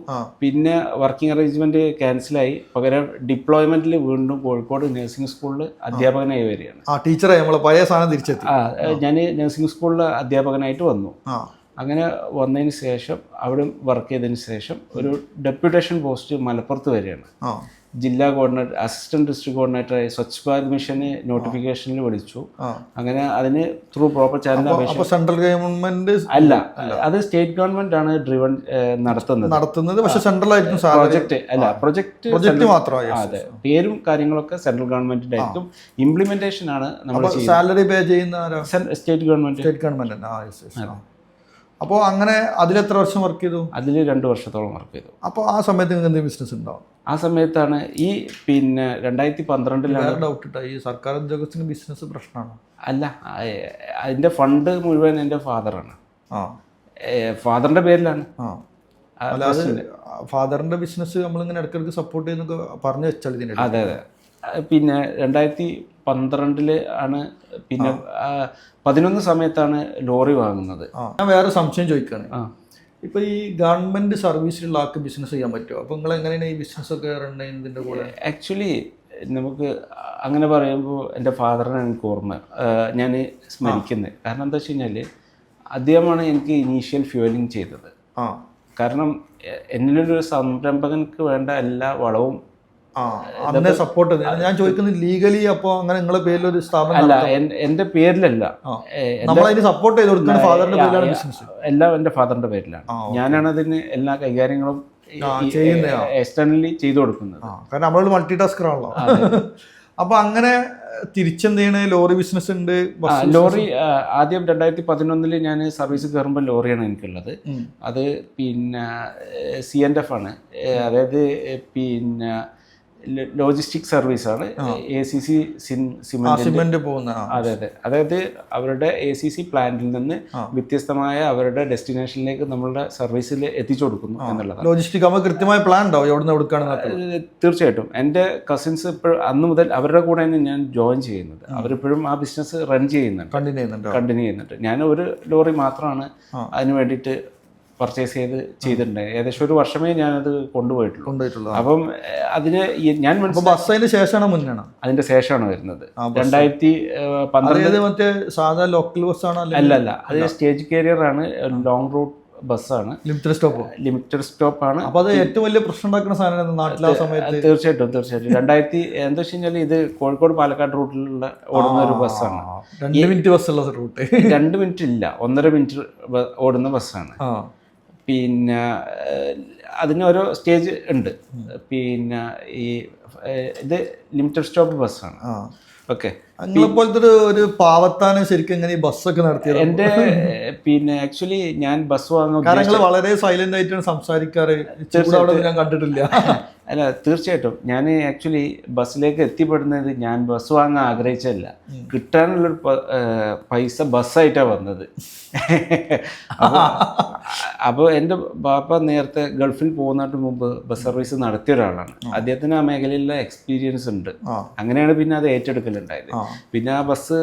പിന്നെ വർക്കിംഗ് അറേഞ്ച്മെന്റ് ക്യാൻസലായി. പകരം ഡിപ്ലോയ്മെന്റിൽ വീണ്ടും കോഴിക്കോട് നഴ്സിംഗ് സ്കൂളിൽ അധ്യാപകനായി വരികയാണ്. ഞാൻ നഴ്സിംഗ് സ്കൂളിൽ അധ്യാപകനായിട്ട് വന്നു. അങ്ങനെ വന്നതിന് ശേഷം അവിടെ വർക്ക് ചെയ്തതിന് ശേഷം ഒരു ഡെപ്യൂട്ടേഷൻ പോസ്റ്റ് മലപ്പുറത്ത് വരികയാണ്. ജില്ലാ കോർഡിനേറ്റർ, അസിസ്റ്റന്റ് ഡിസ്ട്രിക്ട് കോർഡിനേറ്ററായി സ്വച്ഛ് ഭാരത് മിഷന് നോട്ടിഫിക്കേഷനിൽ വിളിച്ചു. അങ്ങനെ അതിന് through proper channel central government അല്ല, അത് സ്റ്റേറ്റ് ഗവൺമെന്റ് ആണ് നടത്തുന്നത്. പക്ഷേ സെൻട്രൽ ആയിരിക്കും പ്രൊജക്ട് മാത്രമായി. അതെ, പേരും കാര്യങ്ങളൊക്കെ സെൻട്രൽ ഗവൺമെന്റിന്റെ ആയിരിക്കും. ഇംപ്ലിമെന്റേഷൻ ആണ് നമ്മൾ സാലറി പേ ചെയ്യുന്ന സ്റ്റേറ്റ് ഗവൺമെന്റ്. അപ്പോൾ അങ്ങനെ അതിലെത്ര വർഷം വർക്ക് ചെയ്തു? അതിൽ 2 വർഷത്തോളം വർക്ക് ചെയ്തു. അപ്പോൾ ആ സമയത്ത് നിങ്ങൾക്ക് എന്തെങ്കിലും ബിസിനസ് ഉണ്ടാവും? ആ സമയത്താണ് ഈ പിന്നെ 2012 ഡൗട്ട് ഇട്ട ഈ സർക്കാർ ഉദ്യോഗസ്ഥന് ബിസിനസ് പ്രശ്നമാണ്. അല്ല, അതിന്റെ ഫണ്ട് മുഴുവൻ എൻ്റെ ഫാദറാണ്. ഫാദറിന്റെ പേരിലാണ്. ഫാദറിന്റെ ബിസിനസ് നമ്മളിങ്ങനെ ഇടയ്ക്കിടയ്ക്ക് സപ്പോർട്ട് ചെയ്യുന്നൊക്കെ പറഞ്ഞു വെച്ചാൽ ഇതിന്. അതെ. പിന്നെ 2012 ആണ്. പിന്നെ 2011 സമയത്താണ് ലോറി വാങ്ങുന്നത്. ഞാൻ വേറെ സംശയം ചോദിക്കുകയാണ്. ഇപ്പോൾ ഈ ഗവൺമെന്റ് സർവീസിലുള്ള ആൾക്ക് ബിസിനസ് ചെയ്യാൻ പറ്റുമോ? അപ്പോൾ നിങ്ങൾ എങ്ങനെയാണ് ഈ ബിസിനസ് ഒക്കെ റൺ ചെയ്യുന്നതിൻ്റെ കൂടെ? ആക്ച്വലി നമുക്ക് അങ്ങനെ പറയുമ്പോൾ എൻ്റെ ഫാദറിനെ എനിക്ക് ഓർമ്മ ഞാൻ സ്മരിക്കുന്നത്. കാരണം എന്താ വെച്ച് കഴിഞ്ഞാൽ അദ്ദേഹമാണ് എനിക്ക് ഇനീഷ്യൽ ഫ്യൂവലിംഗ് ചെയ്തത്. കാരണം എന്നിലൊരു സംരംഭകർക്ക് വേണ്ട എല്ലാ വളവും അതിനെ സപ്പോർട്ട്. ഞാൻ ചോദിക്കുന്നത് ലീഗലി അപ്പോൾ അങ്ങനെ നിങ്ങളുടെ പേരിലൊരു സ്ഥാപനം അല്ല, എൻ്റെ പേരിലല്ല. നമ്മളതിന് സപ്പോർട്ട് ചെയ്ത് കൊടുക്കുന്നത് ഫാദറിന്റെ പേരിലാണ് ബിസിനസ്. എല്ലാം എൻ്റെ ഫാദറിന്റെ പേരിലാണ്. ഞാനാണ് അതിന് എല്ലാ കൈകാര്യങ്ങളും എക്സ്റ്റേണലി ചെയ്തു കൊടുക്കുന്നത്. കാരണം നമ്മളൊരു മൾട്ടി ടാസ്കർ ആണല്ലോ. അപ്പൊ അങ്ങനെ തിരിച്ചെന്താണ് ലോറി ബിസിനസ് ഉണ്ട്. ലോറി ആദ്യം 2011 ഞാൻ സർവീസ് കയറുമ്പോൾ ലോറിയാണ് എനിക്കുള്ളത്. അത് പിന്നെ CNF ആണ്. അതായത് പിന്നെ ലോജിസ്റ്റിക് സർവീസാണ്. ACC സിമന്റ് പോകുന്ന. അതെ. അതായത് അവരുടെ ACC പ്ലാന്റിൽ നിന്ന് വ്യത്യസ്തമായ അവരുടെ ഡെസ്റ്റിനേഷനിലേക്ക് നമ്മളുടെ സർവീസിൽ എത്തിച്ചു കൊടുക്കുന്നു എന്നുള്ളതാണ്. ലോജിസ്റ്റിക് ആകുമ്പോൾ കൃത്യമായ പ്ലാൻ ഉണ്ടാവും എവിടെ കൊടുക്കുകയാണ്. തീർച്ചയായിട്ടും എൻ്റെ കസിൻസ് ഇപ്പോൾ അന്ന് മുതൽ അവരുടെ കൂടെ ഞാൻ ജോയിൻ ചെയ്യുന്നത്. അവരിപ്പോഴും ആ ബിസിനസ് റൺ ചെയ്യുന്നുണ്ട്, കണ്ടിന്യൂ ചെയ്യുന്നുണ്ട്. ഞാൻ ഒരു ലോറി മാത്രമാണ് അതിന് വേണ്ടിയിട്ട് പർച്ചേസ് ചെയ്തിട്ടുണ്ട്. ഏകദേശം 1 വർഷമേ ഞാനത് കൊണ്ടുപോയിട്ടുള്ളൂ. അപ്പം അതിന് ഞാൻ ബസ്സിന് ശേഷമാണ് മുന്നാണ് അതിന്റെ ശേഷമാണ് വരുന്നത്. 2012 സാധാ ലോക്കൽ ബസ്സാണോ? അല്ല, അത് സ്റ്റേജ് കാരിയർ ആണ്. ലോങ് റൂട്ട് ബസ്സാണ്. ലിമിറ്റഡ് സ്റ്റോപ്പ് ആണ്. അപ്പോൾ അത് ഏറ്റവും വലിയ പ്രശ്നം ഉണ്ടാക്കുന്ന സാധനം നാട്ടിലെ സമയത്ത്. തീർച്ചയായിട്ടും 2000 എന്താ വെച്ച് കഴിഞ്ഞാൽ ഇത് കോഴിക്കോട് പാലക്കാട് റൂട്ടിലുള്ള ഓടുന്ന ഒരു ബസ്സാണ്. 2 മിനിറ്റ് ബസ്സുള്ള റൂട്ട്. 2 മിനിറ്റ് ഇല്ല, 1.5 മിനിറ്റ് ഓടുന്ന ബസ്സാണ്. പിന്നെ അതിന് ഓരോ സ്റ്റേജ് ഉണ്ട്. പിന്നെ ഈ ഇത് ലിമിറ്റഡ് സ്റ്റോപ്പ് ബസ്സാണ്. ഓക്കെ. നിങ്ങളെപ്പോലത്തെ ഒരു പാവത്താന് ശരിക്കും എങ്ങനെ ഈ ബസ്സൊക്കെ നടത്തിയത്? എൻ്റെ പിന്നെ ആക്ച്വലി ഞാൻ ബസ് വാങ്ങാൻ വളരെ സൈലന്റ് ആയിട്ടാണ് സംസാരിക്കാറ്. ഞാൻ കണ്ടിട്ടില്ല. അല്ല, തീർച്ചയായിട്ടും ഞാൻ ആക്ച്വലി ബസ്സിലേക്ക് എത്തിപ്പെടുന്നത് ഞാൻ ബസ് വാങ്ങാൻ ആഗ്രഹിച്ചല്ല. കിട്ടാനുള്ളൊരു പൈസ ബസ്സായിട്ടാണ് വന്നത്. അപ്പോൾ എൻ്റെ ബാപ്പ നേരത്തെ ഗൾഫിൽ പോകുന്നതിന് മുമ്പ് ബസ് സർവീസ് നടത്തിയ ഒരാളാണ്. അദ്ദേഹത്തിന് ആ മേഖലയിലെ എക്സ്പീരിയൻസ് ഉണ്ട്. അങ്ങനെയാണ് പിന്നെ അത് ഏറ്റെടുക്കലുണ്ടായത്. പിന്നെ ആ ബസ്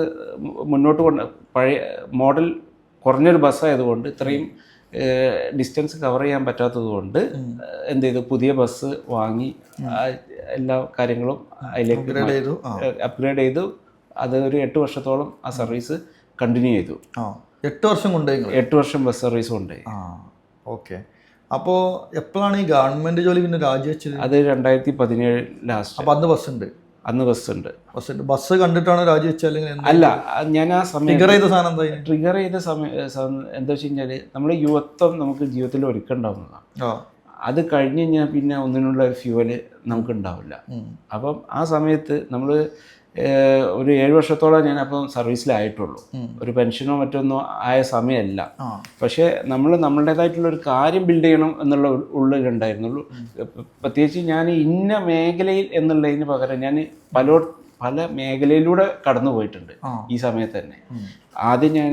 മുന്നോട്ട് പഴയ മോഡൽ കുറഞ്ഞൊരു ബസ്സായതുകൊണ്ട് ഇത്രയും ഡിസ്റ്റൻസ് കവർ ചെയ്യാൻ പറ്റാത്തത് കൊണ്ട് എന്ത് ചെയ്തു, പുതിയ ബസ് വാങ്ങി എല്ലാ കാര്യങ്ങളും അതിലേക്ക് അപ്ഗ്രേഡ് ചെയ്തു. അത് ഒരു 8 വർഷത്തോളം ആ സർവീസ് കണ്ടിന്യൂ ചെയ്തു. 8 വർഷം കൊണ്ട് 8 വർഷം ബസ് സർവീസ് കൊണ്ട്. ഓക്കെ. അപ്പോൾ എപ്പോഴാണ് ഈ ഗവൺമെന്റ് ജോലി പിന്നെ രാജിവെച്ചത്? അത് 2017 ലാസ്റ്റ്. അപ്പോൾ അന്ന് ബസ് ഉണ്ട്? അന്ന് ബസ്സുണ്ട്. ബസ് കണ്ടിട്ടാണ് രാജിവെച്ചത് അല്ലെങ്കിൽ അല്ല, ഞാൻ ആ സമയം ട്രിഗർ ചെയ്ത സാധനം എന്താ? ട്രിഗർ ചെയ്ത സമയം എന്താ വെച്ച് കഴിഞ്ഞാൽ നമ്മൾ യുവത്വം നമുക്ക് ജീവിതത്തിൽ ഒരുക്കുണ്ടാവുന്നതാണ്. അത് കഴിഞ്ഞ് കഴിഞ്ഞാൽ പിന്നെ ഒന്നിനുള്ള ഒരു ഫ്യൂവല് നമുക്ക് ഉണ്ടാവില്ല. അപ്പം ആ സമയത്ത് നമ്മൾ ഒരു 7 വർഷത്തോളം ഞാൻ അപ്പം സർവീസിലായിട്ടുള്ളൂ. ഒരു പെൻഷനോ മറ്റൊന്നോ ആയ സമയമല്ല. പക്ഷേ നമ്മൾ നമ്മളുടേതായിട്ടുള്ള ഒരു കാര്യം ബിൽഡ് ചെയ്യണം എന്നുള്ള ഉള്ളിലുണ്ടായിരുന്നുള്ളൂ. പ്രത്യേകിച്ച് ഞാൻ ഇന്ന മേഖലയിൽ എന്നുള്ളതിന് പകരം ഞാൻ പല മേഖലയിലൂടെ കടന്നു പോയിട്ടുണ്ട് ഈ സമയത്ത് തന്നെ. ആദ്യം ഞാൻ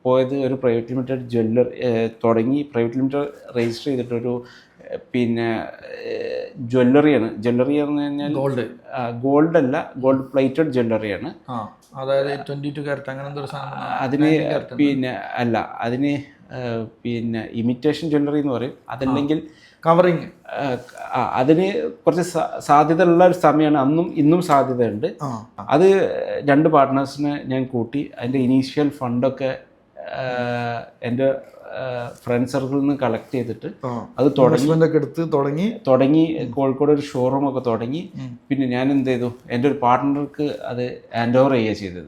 പോയത് ഒരു പ്രൈവറ്റ് ലിമിറ്റഡ് തുടങ്ങി പ്രൈവറ്റ് ലിമിറ്റഡ് രജിസ്റ്റർ ചെയ്തിട്ടൊരു പിന്നെ ജ്വല്ലറിയാണ്. ജ്വല്ലറി എന്ന് പറഞ്ഞാൽ ഗോൾഡ് അല്ല, ഗോൾഡ് പ്ലേറ്റഡ് ജ്വല്ലറിയാണ്. അതായത് 22 കാരറ്റ് അങ്ങനെ എന്തോ സാധനം. അതിന് പിന്നെ അല്ല, അതിന് പിന്നെ ഇമിറ്റേഷൻ ജ്വല്ലറി എന്ന് പറയും. അതല്ലെങ്കിൽ കവറിങ്. അതിന് കുറച്ച് സാധ്യത ഉള്ള ഒരു സമയമാണ്. അന്നും ഇന്നും സാധ്യതയുണ്ട്. അത് 2 പാർട്ട്നേഴ്സിനെ ഞാൻ കൂട്ടി അതിൻ്റെ ഇനീഷ്യൽ ഫണ്ടൊക്കെ എൻ്റെ ഫ്രണ്ട് സർക്കിളിൽ നിന്ന് കളക്ട് ചെയ്തിട്ട് അത് തുടങ്ങി കോഴിക്കോട് ഒരു ഷോറൂം ഒക്കെ തുടങ്ങി. പിന്നെ ഞാൻ എന്ത് ചെയ്തു, എൻ്റെ ഒരു പാർട്ട്ണർക്ക് അത് ഹാൻഡ് ഓവർ ചെയ്യുക ചെയ്തത്.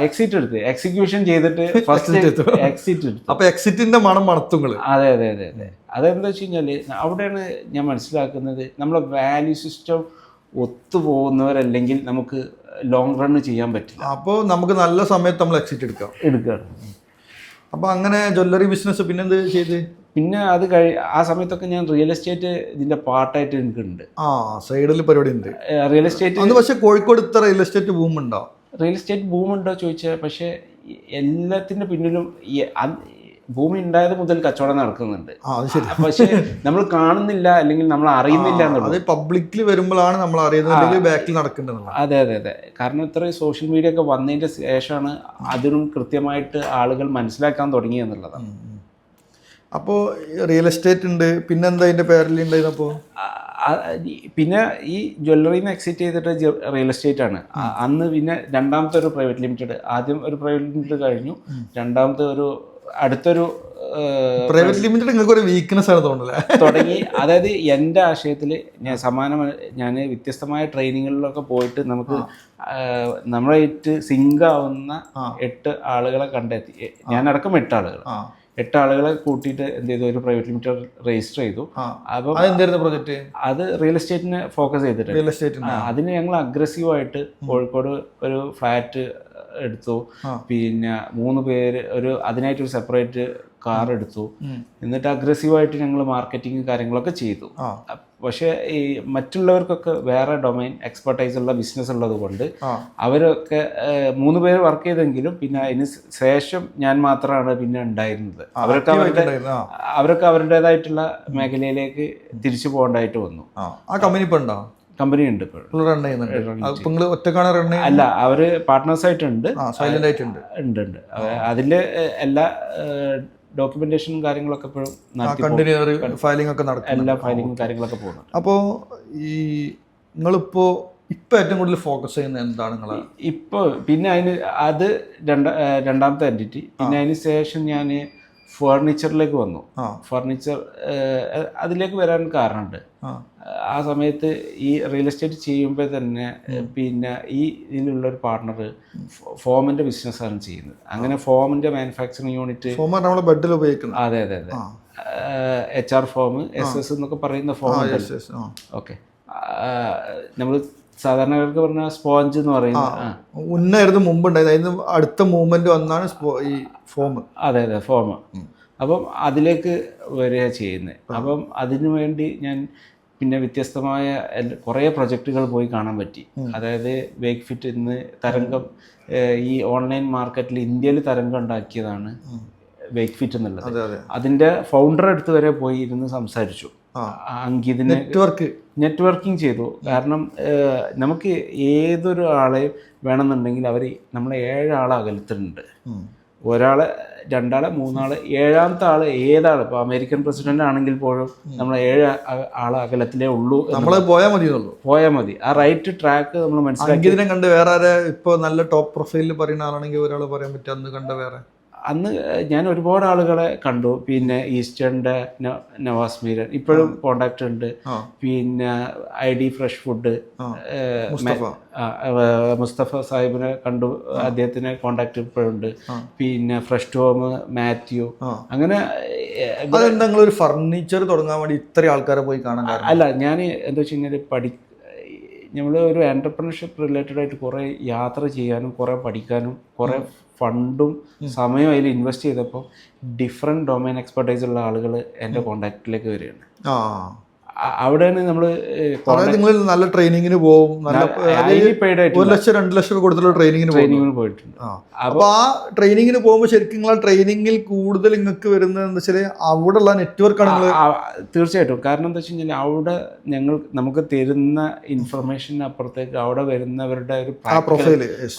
എക്സിറ്റ് എടുത്ത് എക്സിക്യൂഷൻ ചെയ്തിട്ട് ഫസ്റ്റ് എക്സിറ്റ് എടുത്തു. അപ്പൊ എക്സിറ്റിന്റെ മണം മണത്തുങ്ങൾ. അതെ. അതെന്താ വെച്ച് കഴിഞ്ഞാല് അവിടെയാണ് ഞാൻ മനസ്സിലാക്കുന്നത്, നമ്മളെ വാല്യൂ സിസ്റ്റം ഒത്തുപോകുന്നവരല്ലെങ്കിൽ നമുക്ക് ലോങ് റൺ ചെയ്യാൻ പറ്റില്ല. അപ്പോൾ നമുക്ക് നല്ല സമയത്ത് നമ്മൾ എക്സിറ്റ് എടുക്കുകയാണ്. അപ്പോൾ അങ്ങനെ ജ്വല്ലറി ബിസിനസ് പിന്നെന്ത് ചെയ്ത്? പിന്നെ അത് ആ സമയത്തൊക്കെ ഞാൻ റിയൽ എസ്റ്റേറ്റ് ഇതിന്റെ പാർട്ടായിട്ട് എനിക്കുണ്ട്. സൈഡിൽ പരിപാടി ഉണ്ട് റിയൽ എസ്റ്റേറ്റ്. പക്ഷേ കോഴിക്കോട് ഇത്ര റിയൽ എസ്റ്റേറ്റ് ബൂം ഉണ്ടോ? റിയൽ എസ്റ്റേറ്റ് ബൂം ഉണ്ടോ ചോദിച്ചാൽ, പക്ഷേ എല്ലാത്തിന്റെ പിന്നിലും ഭൂമി ഉണ്ടായത് മുതൽ കച്ചവടം നടക്കുന്നുണ്ട്. പക്ഷേ നമ്മൾ കാണുന്നില്ല, അല്ലെങ്കിൽ നമ്മൾ അറിയുന്നില്ല എന്നുള്ളത്. പബ്ലിക്കിൽ വരുമ്പോഴാണ് നമ്മൾ അറിയുന്നത് ബാക്കിൽ നടക്കേണ്ടത്. അതെ. കാരണം ഇത്ര സോഷ്യൽ മീഡിയ ഒക്കെ വന്നതിന്റെ ശേഷമാണ് അതിനും കൃത്യമായിട്ട് ആളുകൾ മനസ്സിലാക്കാൻ തുടങ്ങി എന്നുള്ളതാണ്. അപ്പോൾ റിയൽ എസ്റ്റേറ്റ് ഉണ്ട്, പിന്നെന്താ അതിന്റെ പേരിലുണ്ടായിരുന്നപ്പോൾ? പിന്നെ ഈ ജ്വല്ലറിന്ന് എക്സിറ്റ് ചെയ്തിട്ട് റിയൽ എസ്റ്റേറ്റ് ആണ്. അന്ന് പിന്നെ രണ്ടാമത്തെ ഒരു പ്രൈവറ്റ് ലിമിറ്റഡ്, ആദ്യം ഒരു പ്രൈവറ്റ് ലിമിറ്റഡ് കഴിഞ്ഞു, രണ്ടാമത്തെ അടുത്തൊരു പ്രൈവറ്റ് ലിമിറ്റഡ് നിങ്ങൾക്ക് ഒരു വീക്ക്നെസ് ആണ് തോന്നുന്നില്ല തുടങ്ങി. അതായത് എൻ്റെ ആശയത്തിൽ ഞാൻ വ്യത്യസ്തമായ ട്രെയിനിങ്ങുകളിലൊക്കെ പോയിട്ട് നമുക്ക് നമ്മളായിട്ട് സിങ്ക് ആവുന്ന 8 ആളുകളെ കണ്ടെത്തി. ഞാനടക്കം 8 ആളുകളെ കൂട്ടിയിട്ട് എന്ത് ചെയ്തു, ഒരു പ്രൈവറ്റ് ലിമിറ്റഡ് രജിസ്റ്റർ ചെയ്തു. അപ്പം പ്രോജക്റ്റ് അത് റിയൽ എസ്റ്റേറ്റിനെ ഫോക്കസ് ചെയ്തിട്ട് അതിന് ഞങ്ങൾ അഗ്രസീവായിട്ട് കോഴിക്കോട് ഒരു ഫ്ലാറ്റ് എടുത്തു. പിന്നെ 3 പേര് അതിനായിട്ടൊരു സെപ്പറേറ്റ് കാർ എടുത്തു. എന്നിട്ട് അഗ്രസീവായിട്ട് ഞങ്ങൾ മാർക്കറ്റിംഗ് കാര്യങ്ങളൊക്കെ ചെയ്തു. പക്ഷേ ഈ മറ്റുള്ളവർക്കൊക്കെ വേറെ ഡൊമൈൻ എക്സ്പെർട്ടൈസ് ഉള്ള ബിസിനസ് ഉള്ളത് കൊണ്ട് അവരൊക്കെ 3 പേര് വർക്ക് ചെയ്തെങ്കിലും പിന്നെ അതിന് ശേഷം ഞാൻ മാത്രമാണ് പിന്നെ ഉണ്ടായിരുന്നത്. അവരൊക്കെ അവരുടേതായിട്ടുള്ള മേഖലയിലായിട്ട് തിരിച്ചു പോകേണ്ടതായിട്ട് വന്നു. കമ്പനി ഉണ്ട് അല്ല, അവര് പാർട്ട്നേഴ്സ് ആയിട്ടുണ്ട്, ഉണ്ട്. അതില് എല്ലാ ഡോക്യുമെന്റേഷനും കാര്യങ്ങളൊക്കെ ഇപ്പോഴും എല്ലാ ഫയലിംഗും കാര്യങ്ങളൊക്കെ പോകുന്നുണ്ട്. അപ്പോൾ ഈ നിങ്ങളിപ്പോ ഏറ്റവും കൂടുതൽ ഫോക്കസ് ചെയ്യുന്നത് എന്താണ് നിങ്ങൾ ഇപ്പോൾ? പിന്നെ അത് രണ്ടാമത്തെ എൻറ്റിറ്റി. പിന്നെ അതിന് ശേഷം ഞാൻ ഫർണിച്ചറിലേക്ക് വന്നു. ഫർണിച്ചർ അതിലേക്ക് വരാൻ കാരണമുണ്ട്. ആ സമയത്ത് ഈ റിയൽ എസ്റ്റേറ്റ് ചെയ്യുമ്പോൾ തന്നെ പിന്നെ ഇതിലുള്ളൊരു പാർട്ണർ ഫോമിന്റെ ബിസിനസ്സാണ് ചെയ്യുന്നത്. അങ്ങനെ ഫോമിന്റെ മാനുഫാക്ചറിങ് യൂണിറ്റ്, ബെഡിൽ ഉപയോഗിക്കുന്നത്. അതെ. HR ഫോം, SS എന്നൊക്കെ പറയുന്ന ഫോം. ഓക്കെ, നമ്മൾ സാധാരണക്കാർക്ക് പറഞ്ഞ സ്പോഞ്ച് എന്ന് പറയുന്നത് ഉന്നായിരുന്നു മുമ്പുണ്ടായത്. അതിന് അടുത്ത മൂവ്മെന്റ് വന്നാണ് ഈ ഫോം. അതെ, ഫോം. അപ്പം അതിലേക്ക് വരിക ചെയ്യുന്നത്. അപ്പം അതിനു വേണ്ടി ഞാൻ പിന്നെ വ്യത്യസ്തമായ കുറേ പ്രൊജക്റ്റുകൾ പോയി കാണാൻ പറ്റി. അതായത് വേക്ക് ഫിറ്റ് ഇന്ന് തരംഗം, ഈ ഓൺലൈൻ മാർക്കറ്റിൽ ഇന്ത്യയിൽ തരംഗം ഉണ്ടാക്കിയതാണ് വേക്ക് ഫിറ്റ് എന്നുള്ളത്. അതിൻ്റെ ഫൗണ്ടർ അടുത്ത് വരെ പോയി ഇരുന്ന് സംസാരിച്ചു. അങ്കിതിന് നെറ്റ്വർക്കിംഗ് ചെയ്തു. കാരണം നമുക്ക് ഏതൊരു ആളെയും വേണമെന്നുണ്ടെങ്കിൽ അവർ നമ്മളെ 7 ആളെ അകലത്തിലുണ്ട്. ഒരാളെ, 2 ആളെ, 3 ആള്, 7ാമത്തെ ആള് ഏതാണ്? ഇപ്പോൾ അമേരിക്കൻ പ്രസിഡന്റ് ആണെങ്കിൽ പോലും നമ്മളെ 7 ആളെ അകലത്തിലേ ഉള്ളൂ. നമ്മൾ പോയാൽ മതി. ആ റൈറ്റ് ട്രാക്ക് നമ്മൾ മനസ്സിലാക്കി. ഇതിനെ കണ്ട് വേറെ ഇപ്പൊ നല്ല ടോപ്പ് പ്രൊഫൈലിൽ പറയുന്ന ആളാണെങ്കിൽ ഒരാൾ പറയാൻ പറ്റും അന്ന് കണ്ട വേറെ അന്ന് ഞാൻ ഒരുപാട് ആളുകളെ കണ്ടു. പിന്നെ ഈസ്റ്റേണിൻ്റെ നവാസ് മീരൻ ഇപ്പോഴും കോണ്ടാക്ട് ഉണ്ട്. പിന്നെ ID ഫ്രഷ് ഫുഡ് മുസ്തഫ സാഹിബിനെ കണ്ടു, അദ്ദേഹത്തിനെ കോണ്ടാക്ട് ഇപ്പോഴുണ്ട്. പിന്നെ ഫ്രഷ് ടോം, മാത്യു, അങ്ങനെ. നിങ്ങളൊരു ഫർണിച്ചർ തുടങ്ങാൻ വേണ്ടി ഇത്ര ആൾക്കാരെ പോയി കാണാൻ? അല്ല, ഞാൻ എന്താ വെച്ച് കഴിഞ്ഞാൽ നമ്മൾ ഒരു എൻ്റർപ്രണർഷിപ്പ് റിലേറ്റഡ് ആയിട്ട് കുറേ യാത്ര ചെയ്യാനും കുറേ പഠിക്കാനും കുറേ ഫണ്ടും സമയവും അതിൽ ഇൻവെസ്റ്റ് ചെയ്തപ്പോൾ ഡിഫറെൻറ്റ് ഡൊമൈൻ എക്സ്പെർട്ടൈസ് ഉള്ള ആളുകൾ എൻ്റെ കോണ്ടാക്റ്റിലേക്ക് വരികയാണ്. അവിടെയാണ് നമ്മൾ നിങ്ങൾ നല്ല ട്രെയിനിങ്ങിന് പോകും, 1 ലക്ഷം 2 ലക്ഷം കൊടുത്തുള്ള ട്രെയിനിങ്ങിന് പോയിട്ടുണ്ട്. അപ്പോൾ ആ ട്രെയിനിങ്ങിന് പോകുമ്പോൾ ശരിക്കും നിങ്ങൾ ട്രെയിനിങ്ങിൽ കൂടുതൽ നിങ്ങൾക്ക് വരുന്നത് എന്താ വെച്ചാൽ അവിടെ ഉള്ള നെറ്റ്വർക്കാണ്. തീർച്ചയായിട്ടും. കാരണം എന്താ വെച്ച് കഴിഞ്ഞാൽ അവിടെ നമുക്ക് തരുന്ന ഇൻഫർമേഷന് അപ്പുറത്തേക്ക് അവിടെ വരുന്നവരുടെ ഒരു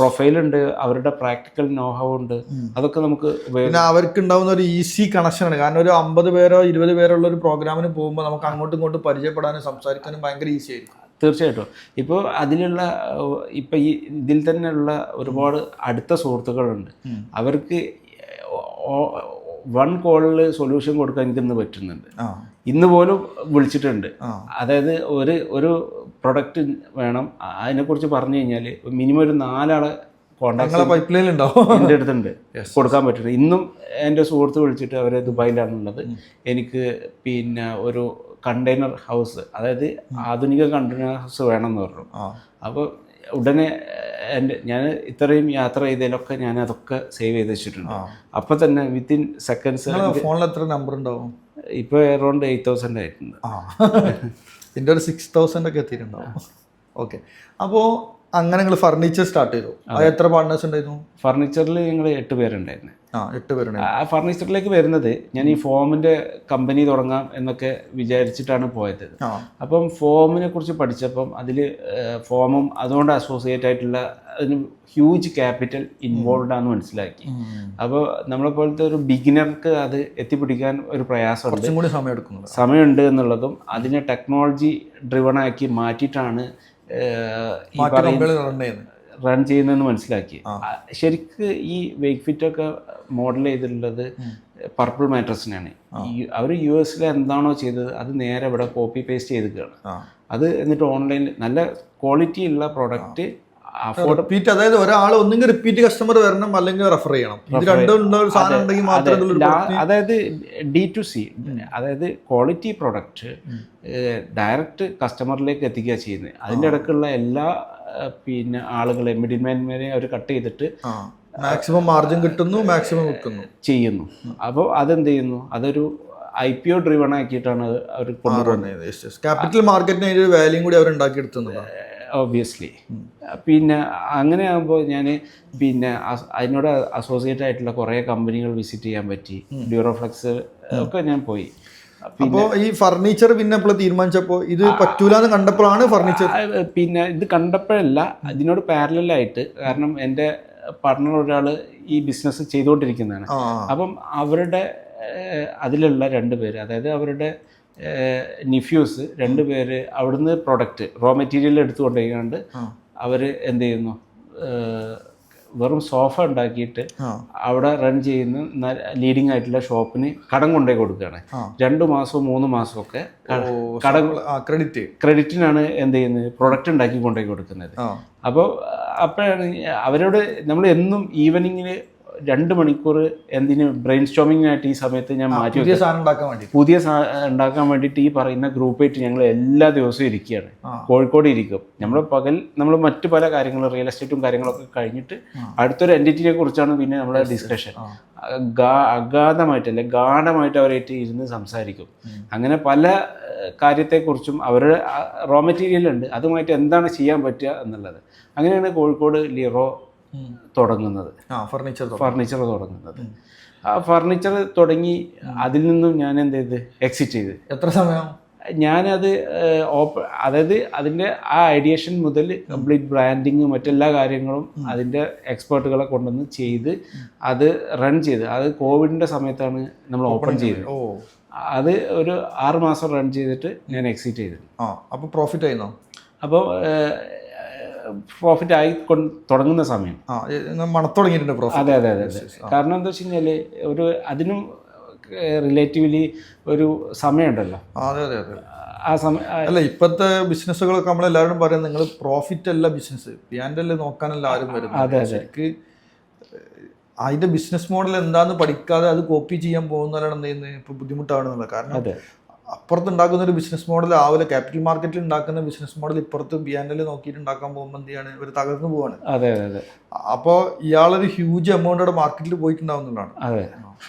പ്രൊഫൈലുണ്ട്, അവരുടെ പ്രാക്ടിക്കൽ നോഹൗ ഉണ്ട്. അതൊക്കെ നമുക്ക് പിന്നെ അവർക്ക് ഉണ്ടാവുന്ന ഒരു ഈസി കണക്ഷനാണ്. കാരണം ഒരു 50 പേരോ 20 പേരോ ഉള്ള ഒരു പ്രോഗ്രാമിന് പോകുമ്പോൾ നമുക്ക് അങ്ങോട്ടും ഇങ്ങോട്ടും പരിചയപ്പെടാനും സംസാരിക്കാനും ഭയങ്കര ഈസി ആയിരിക്കും. തീർച്ചയായിട്ടും. ഇപ്പോൾ അതിലുള്ള ഇപ്പം ഇതിൽ തന്നെയുള്ള ഒരുപാട് അടുത്ത സുഹൃത്തുക്കളുണ്ട്. അവർക്ക് 1 കോളിൽ സൊല്യൂഷൻ കൊടുക്കാൻ എനിക്കിന്ന് പറ്റുന്നുണ്ട്. ഇന്ന് പോലും വിളിച്ചിട്ടുണ്ട്. അതായത് ഒരു പ്രൊഡക്റ്റ് വേണം, അതിനെക്കുറിച്ച് പറഞ്ഞു കഴിഞ്ഞാൽ മിനിമം ഒരു 4 ആളെ കോണ്ടാക്ട് പൈപ്പ് ഉണ്ടാവും എൻ്റെ അടുത്തുണ്ട്, കൊടുക്കാൻ പറ്റുന്നത്. ഇന്നും എൻ്റെ സുഹൃത്ത് വിളിച്ചിട്ട് അവർ ദുബായിലാണുള്ളത്. എനിക്ക് പിന്നെ ഒരു കണ്ടെയ്നർ ഹൗസ്, അതായത് ആധുനിക കണ്ടെയ്നർ ഹൗസ് വേണമെന്ന് പറഞ്ഞു. അപ്പോൾ ഉടനെ ഞാൻ ഇത്രയും യാത്ര ചെയ്തതിലൊക്കെ ഞാൻ അതൊക്കെ സേവ് ചെയ്ത് വെച്ചിട്ടുണ്ട്. അപ്പം തന്നെ വിത്തിൻ സെക്കൻഡ്സ്. ഫോണിൽ എത്ര നമ്പർ ഉണ്ടാവും? ഇപ്പോൾ അറൗണ്ട് 8,000 ആയിട്ടുണ്ട്. ഇതിൻ്റെ ഒരു 6,000 ഒക്കെ എത്തിയിട്ടുണ്ടാവും. ഓക്കെ. അപ്പോൾ അങ്ങനെ നിങ്ങൾ ഫർണിച്ചർ സ്റ്റാർട്ട് ചെയ്തു. അത് എത്ര പാർട്ട്നേഴ്സ് ഉണ്ടായിരുന്നു? ഫർണിച്ചറിൽ ഞങ്ങൾ 8 പേരുണ്ടായിരുന്നു. 8 പേരുണ്ട്. ആ ഫർണിച്ചറിലേക്ക് വരുന്നത് ഞാൻ ഈ ഫോമിൻ്റെ കമ്പനി തുടങ്ങാം എന്നൊക്കെ വിചാരിച്ചിട്ടാണ് പോയത്. അപ്പം ഫോമിനെ കുറിച്ച് പഠിച്ചപ്പം അതിൽ ഫോമും അതുകൊണ്ട് അസോസിയേറ്റ് ആയിട്ടുള്ള അതിന് ഹ്യൂജ് ക്യാപിറ്റൽ ഇൻവോൾവ് ആണെന്ന് മനസ്സിലാക്കി. അപ്പോൾ നമ്മളെ പോലത്തെ ഒരു ബിഗിനർക്ക് അത് എത്തിപ്പിടിക്കാൻ ഒരു പ്രയാസമുണ്ട്, സമയമുണ്ട് എന്നുള്ളതും അതിനെ ടെക്നോളജി ഡ്രിവൺ ആക്കി മാറ്റിയിട്ടാണ് റൺ ചെയ്യുന്നതെന്ന് മനസ്സിലാക്കി. ശരിക്ക് ഈ വെയ്ക്ക് ഫിറ്റ് ഒക്കെ മോഡൽ ചെയ്തിട്ടുള്ളത് പർപ്പിൾ മാട്രസിനാണ്. അവർ US എന്താണോ ചെയ്തത് അത് നേരെ ഇവിടെ കോപ്പി പേസ്റ്റ് ചെയ്തിട്ടാണ്. അത് എന്നിട്ട് ഓൺലൈനിൽ നല്ല ക്വാളിറ്റി ഉള്ള പ്രോഡക്റ്റ് റിപ്പീറ്റ്, അതായത് ഒരാൾ ഒന്നെങ്കിൽ റിപ്പീറ്റ് കസ്റ്റമർ വരണം അല്ലെങ്കിൽ റെഫർ ചെയ്യണം. ഇത് രണ്ടും സാധനം ഉണ്ടെങ്കിൽ മാത്രമേ. അതായത് D2C, അതായത് ക്വാളിറ്റി പ്രൊഡക്റ്റ് ഡയറക്റ്റ് കസ്റ്റമറിലേക്ക് എത്തിക്കുക ചെയ്യുന്നത്. അതിൻ്റെ ഇടയ്ക്കുള്ള എല്ലാ പിന്നെ ആളുകളെ മിഡിൽമാൻമാരെ അവർ കട്ട് ചെയ്തിട്ട് മാക്സിമം മാർജിൻ കിട്ടുന്നു, മാക്സിമം വിൽക്കുന്നു ചെയ്യുന്നു. അപ്പോൾ അതെന്ത് ചെയ്യുന്നു, അതൊരു IPO ഡ്രിവൺ ആക്കിയിട്ടാണ് അവർ കൊണ്ടുപോകുന്നത്. ക്യാപിറ്റൽ മാർക്കറ്റിന് ഒരു വാല്യൂ കൂടി അവർ ഉണ്ടാക്കിയെടുത്തുന്നത് ഒബ്വിയസ്ലി. പിന്നെ അങ്ങനെ ആകുമ്പോൾ ഞാൻ പിന്നെ അതിനോട് അസോസിയേറ്റ് ആയിട്ടുള്ള കുറേ കമ്പനികൾ വിസിറ്റ് ചെയ്യാൻ പറ്റി. ഡ്യൂറോഫ്ലെക്സ് ഒക്കെ ഞാൻ പോയി. അപ്പോൾ ഈ ഫർണിച്ചർ പിന്നെ ഇപ്പോൾ തീരുമാനിച്ചപ്പോൾ ഇത് പറ്റൂലെന്ന് കണ്ടപ്പോഴാണ് ഫർണിച്ചർ. പിന്നെ ഇത് കണ്ടപ്പോഴല്ല, ഇതിനോട് പാരലായിട്ട്. കാരണം എൻ്റെ പാർട്ട്ണർ ഒരാൾ ഈ ബിസിനസ് ചെയ്തുകൊണ്ടിരിക്കുന്നതാണ്. അപ്പം അവരുടെ അതിലുള്ള 2 പേര്, അതായത് അവരുടെ നിഫ്യൂസ് 2 പേര് അവിടുന്ന് പ്രൊഡക്റ്റ് റോ മെറ്റീരിയൽ എടുത്തുകൊണ്ടിരിക്കാണ്ട് അവർ എന്ത് ചെയ്യുന്നു, വെറും സോഫ ഉണ്ടാക്കിയിട്ട് അവിടെ റൺ ചെയ്യുന്ന ലീഡിങ് ആയിട്ടുള്ള ഷോപ്പിന് കടം കൊണ്ടുപോയി കൊടുക്കുകയാണ്. 2 മാസവും 3 മാസമൊക്കെ കടം ക്രെഡിറ്റിനാണ് എന്ത് ചെയ്യുന്നത്, പ്രൊഡക്റ്റ് ഉണ്ടാക്കി കൊണ്ടുപോയി കൊടുക്കുന്നത്. അപ്പോഴാണ് അവരോട് നമ്മൾ എന്നും ഈവനിങ്ങിൽ 2 മണിക്കൂർ എന്തിന് ബ്രെയിൻ സ്റ്റോമിങ്ങിനായിട്ട് ഈ സമയത്ത് ഞാൻ മാറ്റി പുതിയ സാധനം ഉണ്ടാക്കാൻ വേണ്ടിയിട്ട് ഈ പറയുന്ന ഗ്രൂപ്പായിട്ട് ഞങ്ങൾ എല്ലാ ദിവസവും ഇരിക്കുകയാണ്. കോഴിക്കോട് ഇരിക്കും. നമ്മൾ മറ്റു പല കാര്യങ്ങളും റിയൽ എസ്റ്റേറ്റും കാര്യങ്ങളൊക്കെ കഴിഞ്ഞിട്ട് അടുത്തൊരു എൻറ്റിറ്റിയെ കുറിച്ചാണ് പിന്നെ നമ്മളെ ഡിസ്കഷൻ. അഗാധമായിട്ടല്ലേ ഗാഠമായിട്ട് അവരായിട്ട് ഇരുന്ന് സംസാരിക്കും. അങ്ങനെ പല കാര്യത്തെക്കുറിച്ചും അവരുടെ റോ മെറ്റീരിയൽ ഉണ്ട്, അതുമായിട്ട് എന്താണ് ചെയ്യാൻ പറ്റുക എന്നുള്ളത്. അങ്ങനെയാണ് കോഴിക്കോട് ലിറോ തുടങ്ങുന്നത്, ഫർണിച്ചർ തുടങ്ങുന്നത്. ആ ഫർണിച്ചർ തുടങ്ങി അതിൽ നിന്നും ഞാൻ എന്ത് ചെയ്ത് എക്സിറ്റ് ചെയ്ത്. എത്ര സമയം? ഞാനത് അതായത് അതിൻ്റെ ആ ഐഡിയേഷൻ മുതൽ കംപ്ലീറ്റ് ബ്രാൻഡിങ് മറ്റെല്ലാ കാര്യങ്ങളും അതിൻ്റെ എക്സ്പേർട്ടുകളെ കൊണ്ടുവന്ന് ചെയ്ത് അത് റൺ ചെയ്ത്. അത് കോവിഡിൻ്റെ സമയത്താണ് നമ്മൾ ഓപ്പൺ ചെയ്തത്. അത് ഒരു 6 മാസം റൺ ചെയ്തിട്ട് ഞാൻ എക്സിറ്റ് ചെയ്തു. അപ്പോൾ പ്രോഫിറ്റ് ആയിരുന്നോ? അപ്പോൾ പ്രോഫിറ്റ് ആയി തുടങ്ങുന്ന സമയം. മണത്തുടങ്ങിയിട്ടുണ്ട് പ്രോഫിറ്റ്. അതെ അതെ അതെ അതെ. കാരണം എന്താ വെച്ച് കഴിഞ്ഞാൽ ഒരു അതിനും റിലേറ്റീവ്ലി ഒരു സമയമുണ്ടല്ലോ. അതെ അതെ അതെ. ആ സമയം അല്ല, ഇപ്പോഴത്തെ ബിസിനസ്സുകളൊക്കെ നമ്മളെല്ലാവരും പറയുന്നത് നിങ്ങൾ പ്രോഫിറ്റ് അല്ല ബിസിനസ്, പിയാൻഡല്ലേ നോക്കാനല്ല ആരും വരുന്നത്. ശരിക്ക് അതിന്റെ ബിസിനസ് മോഡൽ എന്താന്ന് പഠിക്കാതെ അത് കോപ്പി ചെയ്യാൻ പോകുന്നവരാണ് എന്ത് ചെയ്യുന്നത് ഇപ്പോൾ ബുദ്ധിമുട്ടാണെന്നുള്ളത്. കാരണം അപ്പുറത്ത് ഉണ്ടാക്കുന്ന ഒരു ബിസിനസ് മോഡൽ ആവില്ല, ക്യാപിറ്റൽ മാർക്കറ്റിൽ ഉണ്ടാക്കുന്ന ബിസിനസ് മോഡൽ ഇപ്പുറത്ത് ബിയാൻഡിൽ നോക്കിയിട്ട് ഉണ്ടാക്കാൻ പോകുമ്പോൾ എന്ത് ചെയ്യാണ്, ഇവർ തകർന്നു പോവാണ്. അതെ അതെ. അപ്പോൾ ഇയാളൊരു ഹ്യൂജ് എമൗണ്ടോടെ മാർക്കറ്റിൽ പോയിട്ടുണ്ടാവുന്നതാണ്. അതെ.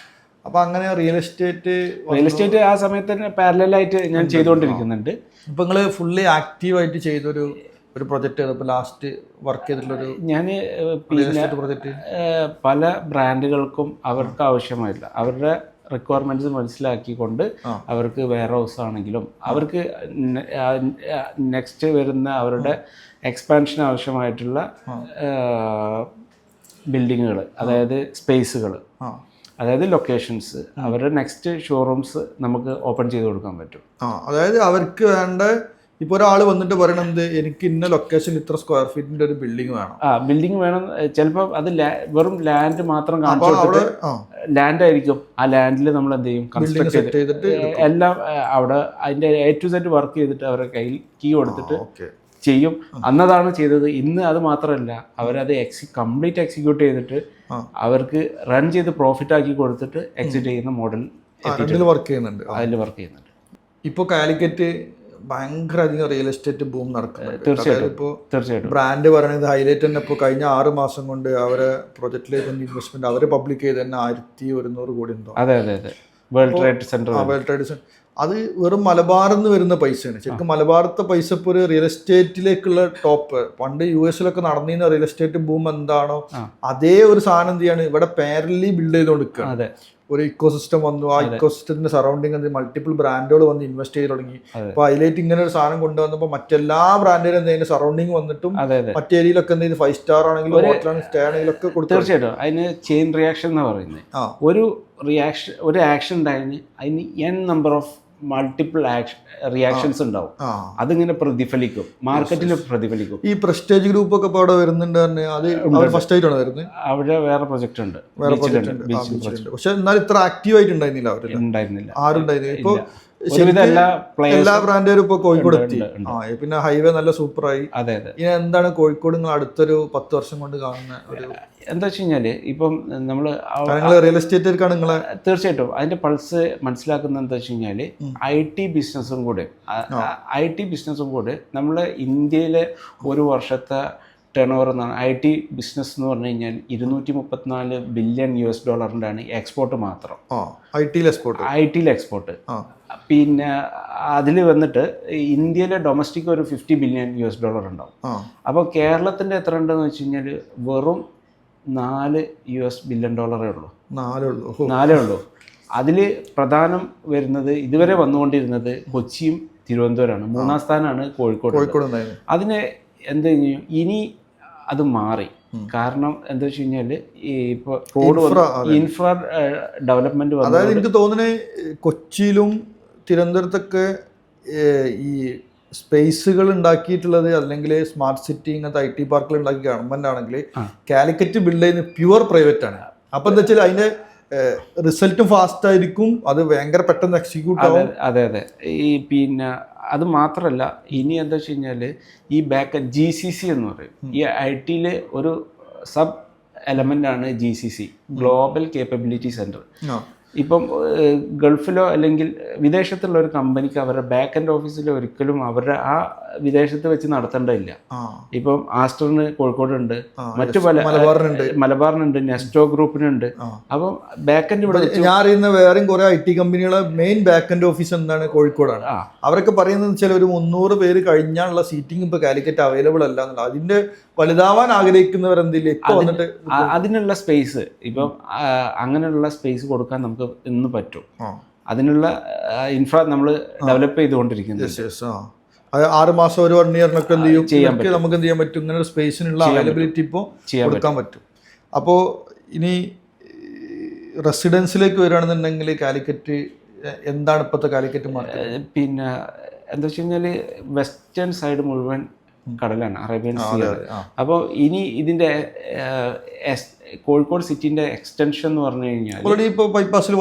അപ്പൊ അങ്ങനെ റിയൽ എസ്റ്റേറ്റ് ആ സമയത്ത് തന്നെ പാരലായിട്ട് ഞാൻ ചെയ്തുകൊണ്ടിരിക്കുന്നുണ്ട്. ഇപ്പൊ നിങ്ങള് ഫുള്ളി ആക്റ്റീവായിട്ട് ചെയ്തൊരു പ്രൊജക്ട് ഇപ്പൊ ലാസ്റ്റ് വർക്ക് ചെയ്തിട്ടുള്ളൊരു ഞാൻ പ്രൊജക്ട് പല ബ്രാൻഡുകൾക്കും അവർക്ക് ആവശ്യമായില്ല അവരുടെ റിക്വയർമെന്റ്സ് മനസ്സിലാക്കിക്കൊണ്ട് അവർക്ക് വെയർ ഹൗസ് ആണെങ്കിലും അവർക്ക് നെക്സ്റ്റ് വരുന്ന അവരുടെ എക്സ്പാൻഷൻ ആവശ്യമായിട്ടുള്ള ബിൽഡിങ്ങുകൾ, അതായത് സ്പേസുകൾ, അതായത് ലൊക്കേഷൻസ്, അവരുടെ നെക്സ്റ്റ് ഷോറൂംസ് നമുക്ക് ഓപ്പൺ ചെയ്ത് കൊടുക്കാൻ പറ്റും. അതായത് അവർക്ക് വേണ്ട ഇപ്പൊ ഒരാൾ വന്നിട്ട് പറയണത് എനിക്ക് ഇന്ന ലൊക്കേഷനിൽ ഇത്ര സ്ക്വയർ ഫീറ്റിന്റെ ഒരു ബിൽഡിംഗ് വേണം. ബിൽഡിംഗ് വേണം. ചിലപ്പോൾ അത് വെറും ലാൻഡ് മാത്രം കാണിച്ചിട്ട് ലാൻഡ് ആയിരിക്കും. ആ ലാൻഡിൽ നമ്മൾ എന്ത് ചെയ്യും, കൺസ്ട്രക്ട് ചെയ്തിട്ട് എല്ലാം അവിടെ അതിന്റെ A to Z വർക്ക് ചെയ്തിട്ട് അവരുടെ കയ്യിൽ കീ കൊടുത്തിട്ട് ചെയ്യും. അന്നതാണ് ചെയ്തത്. ഇന്ന് അത് മാത്രമല്ല, അവരത് കംപ്ലീറ്റ് എക്സിക്യൂട്ട് ചെയ്തിട്ട് അവർക്ക് റൺ ചെയ്ത് പ്രോഫിറ്റ് ആക്കി കൊടുത്തിട്ട് എക്സിറ്റ് ചെയ്യുന്ന മോഡൽ വർക്ക് ചെയ്യുന്നുണ്ട്. ഇപ്പോൾ കാലിക്കറ്റ് ഭയങ്കര അധികം റിയൽ എസ്റ്റേറ്റ് ബൂം നടക്കുന്നുണ്ട്. തീർച്ചയായിട്ടും ബ്രാൻഡ് പറയുന്നത് ഹൈലൈറ്റ് തന്നെ ഇപ്പോൾ കഴിഞ്ഞ 6 മാസം കൊണ്ട് അവരെ പ്രൊജക്റ്റിലേക്ക് ഇൻവെസ്റ്റ്മെന്റ് അവർ പബ്ലിക് ചെയ്ത് തന്നെ 1100 കോടി ഉണ്ടോ. അതെ അതെ അതെ. വേൾഡ് ട്രേഡ് സെന്റർ അത് വെറും മലബാറിൽ നിന്ന് വരുന്ന പൈസയാണ്. ശരിക്കും മലബാറത്തെ പൈസ ഇപ്പോൾ ഒരു റിയൽ എസ്റ്റേറ്റിലേക്കുള്ള ടോപ്പ്. പണ്ട് US നടന്നിരുന്ന റിയൽ എസ്റ്റേറ്റ് ബൂം എന്താണോ അതേ ഒരു സാധനം എന്ത് ചെയ്യാണ് ഇവിടെ പാരലി ബിൽഡ് ചെയ്തുകൊണ്ടിരിക്കുകയാണ്. ഒരു ഇക്കോസിസ്റ്റം വന്നു. ആ ഇക്കോസിസ്റ്റത്തിന്റെ സറൗണ്ടിങ് മൾട്ടിപ്പിൾ ബ്രാൻഡുകൾ വന്ന് ഇൻവെസ്റ്റ് ചെയ്ത് തുടങ്ങി. അപ്പൊ അതിലേക്ക് ഇങ്ങനെ ഒരു സാധനം കൊണ്ടുവന്നപ്പോൾ മറ്റെല്ലാ ബ്രാൻഡിലും എന്തെങ്കിലും സറൗണ്ടിങ് വന്നിട്ടും മറ്റേ ഏരിയയിലൊക്കെ എന്തെങ്കിലും 5 സ്റ്റാർ ആണെങ്കിലും ഹോട്ടലാണ് സ്റ്റേ ആണെങ്കിലും ഒക്കെ കൊടുത്തു. തീർച്ചയായിട്ടും അതിന് ചെയിൻ റിയാക്ഷൻ എന്ന് പറയുന്നത്. ഒരു ആക്ഷൻ ഉണ്ടായിരുന്നു, അതിന് n number of multiple reactions ഉണ്ടാവും. അതിങ്ങനെ പ്രതിഫലിക്കും, മാർക്കറ്റിൽ പ്രതിഫലിക്കും. ഈ പ്രസ്റ്റേജ് ഗ്രൂപ്പ് ഒക്കെ ഇപ്പോൾ അവിടെ വരുന്നുണ്ട്. അത് ഫസ്റ്റ് ആയിട്ടാണ് വരുന്നത്. അവിടെ വേറെ പ്രൊജക്ട് ഉണ്ട്. പക്ഷെ എന്നാൽ ഇത്ര ആക്റ്റീവ് ആയിട്ട് ഉണ്ടായിരുന്നില്ല. ആരും ഉണ്ടായിരുന്നില്ല. ഇപ്പൊ എല്ലാ ബ്രാൻഡുകാരും ഇപ്പൊ കോഴിക്കോട് എത്തി. പിന്നെ ഹൈവേ നല്ല സൂപ്പറായി. ഇനി എന്താണ് കോഴിക്കോട് നിങ്ങൾ അടുത്തൊരു 10 വർഷം കൊണ്ട് കാണുന്ന ഒരു എന്താ വെച്ച് കഴിഞ്ഞാല്, ഇപ്പം നമ്മൾ റിയൽ എസ്റ്റേറ്റ് നിങ്ങളെ തീർച്ചയായിട്ടും അതിന്റെ പൾസ് മനസ്സിലാക്കുന്നത് എന്താ വെച്ച് കഴിഞ്ഞാല് IT ബിസിനസ്സും കൂടെ നമ്മള് ഇന്ത്യയിലെ ഒരു വർഷത്തെ ടേൺ ഓവർ എന്നാണ് IT ബിസിനസ് എന്ന് പറഞ്ഞു കഴിഞ്ഞാൽ $234 ബില്യൺ എക്സ്പോർട്ട് മാത്രം. ഐ.ടിയിൽ എക്സ്പോർട്ട്. പിന്നെ അതിൽ വന്നിട്ട് ഇന്ത്യയിലെ ഡൊമസ്റ്റിക് ഒരു $50 ബില്യൺ ഉണ്ടാവും. അപ്പോൾ കേരളത്തിൻ്റെ എത്ര ഉണ്ടെന്ന് വെച്ച് കഴിഞ്ഞാൽ വെറും $4 ബില്യൺ ഉള്ളൂ. 4 ഉള്ളൂ. അതിൽ പ്രധാനം വരുന്നത് ഇതുവരെ വന്നുകൊണ്ടിരുന്നത് കൊച്ചിയും തിരുവനന്തപുരമാണ്. 3-ാം സ്ഥാനമാണ് കോഴിക്കോട്. അതിന് എന്ത് ചെയ്യും, ഇനി അത് മാറി. കാരണം എന്താ വെച്ച് കഴിഞ്ഞാൽ ഈ ഇപ്പോൾ റോഡ് ഇൻഫ്രാ ഡെവലപ്മെന്റ് വന്നു. അതായത് എനിക്ക് തോന്നുന്നത് കൊച്ചിയിലും തിരുവനന്തപുരത്തൊക്കെ ഈ സ്പേസുകൾ ഉണ്ടാക്കിയിട്ടുള്ളത് അല്ലെങ്കിൽ സ്മാർട്ട് സിറ്റി ഇങ്ങനത്തെ IT പാർക്കുകൾ ഉണ്ടാക്കി ഗവൺമെന്റ് ആണെങ്കിൽ കാലിക്കറ്റ് ബിൽഡ് ചെയ്യുന്നത് പ്യുവർ പ്രൈവറ്റ് ആണ്. അപ്പൊ എന്താ വെച്ചാൽ അതിന്റെ റിസൾട്ടും ഫാസ്റ്റ് ആയിരിക്കും, അത് ഭയങ്കര പെട്ടെന്ന് എക്സിക്യൂട്ട് ആവും. അതെ. ഈ പിന്നെ അത് മാത്രമല്ല, ഇനി എന്താ വെച്ച് കഴിഞ്ഞാൽ ഈ GCC എന്ന് പറയും. ഈ IT ഒരു സബ് എലമെന്റ് ആണ് GCC, ഗ്ലോബൽ കേപ്പബിലിറ്റി സെന്റർ. ഇപ്പം ഗൾഫിലോ അല്ലെങ്കിൽ വിദേശത്തുള്ള ഒരു കമ്പനിക്ക് അവരുടെ ബാക്ക് ആൻഡ് ഓഫീസിൽ ഒരിക്കലും അവരുടെ ആ വിദേശത്ത് വെച്ച് നടത്തേണ്ടതില്ല. ഇപ്പം ആസ്റ്ററിന് കോഴിക്കോടുണ്ട്, മറ്റു പല മലബാറിനുണ്ട്, നെസ്റ്റോ ഗ്രൂപ്പിനുണ്ട്. അപ്പം ബാക്ക് എൻഡ് ഇവിടെ ഞാൻ അറിയുന്ന വേറെയും കുറെ IT കമ്പനികളെ മെയിൻ ബാക്ക് എൻഡ് ഓഫീസ് എന്താണ് കോഴിക്കോടാണ്. അവരൊക്കെ പറയുന്നത് വെച്ചാൽ ഒരു 300 പേര് കഴിഞ്ഞാലുള്ള സീറ്റിംഗ് ഇപ്പൊ കാലിക്കറ്റ് അവൈലബിൾ അല്ല എന്നുള്ള. അതിന്റെ വലുതാവാൻ ആഗ്രഹിക്കുന്നവർ എന്തില്ല ഇപ്പൊ വന്നിട്ട് അതിനുള്ള സ്പേസ്, ഇപ്പം അങ്ങനെയുള്ള സ്പേസ് കൊടുക്കാൻ നമുക്ക് ഇന്ന് പറ്റും. അതിനുള്ള ഇൻഫ്രാ നമ്മൾ ഡെവലപ്പ് ചെയ്തുകൊണ്ടിരിക്കുന്നത്. 6 മാസം ഒരു 1 ഇയറിനൊക്കെ എന്ത് ചെയ്യും, നമുക്ക് എന്ത് ചെയ്യാൻ പറ്റും, ഇങ്ങനെ ഒരു സ്പേസിനുള്ള അവൈലബിലിറ്റി ഇപ്പോൾ കൊടുക്കാൻ പറ്റും. അപ്പോൾ ഇനി റെസിഡൻസിലേക്ക് വരികയാണെന്നുണ്ടെങ്കിൽ കാലിക്കറ്റ് എന്താണ് ഇപ്പോഴത്തെ കാലിക്കറ്റ് മാർക്കറ്റ്? പിന്നെ എന്താ വെച്ച് കഴിഞ്ഞാൽ വെസ്റ്റേൺ സൈഡ് മുഴുവൻ കടലാണ്, അറേബ്യൻ സീ ആണ്. അപ്പോൾ ഇനി ഇതിൻ്റെ കോഴിക്കോട് സിറ്റിൻ്റെ എക്സ്റ്റൻഷൻ എന്ന് പറഞ്ഞു കഴിഞ്ഞാൽ ഇപ്പോൾ ബൈപ്പാസിൽ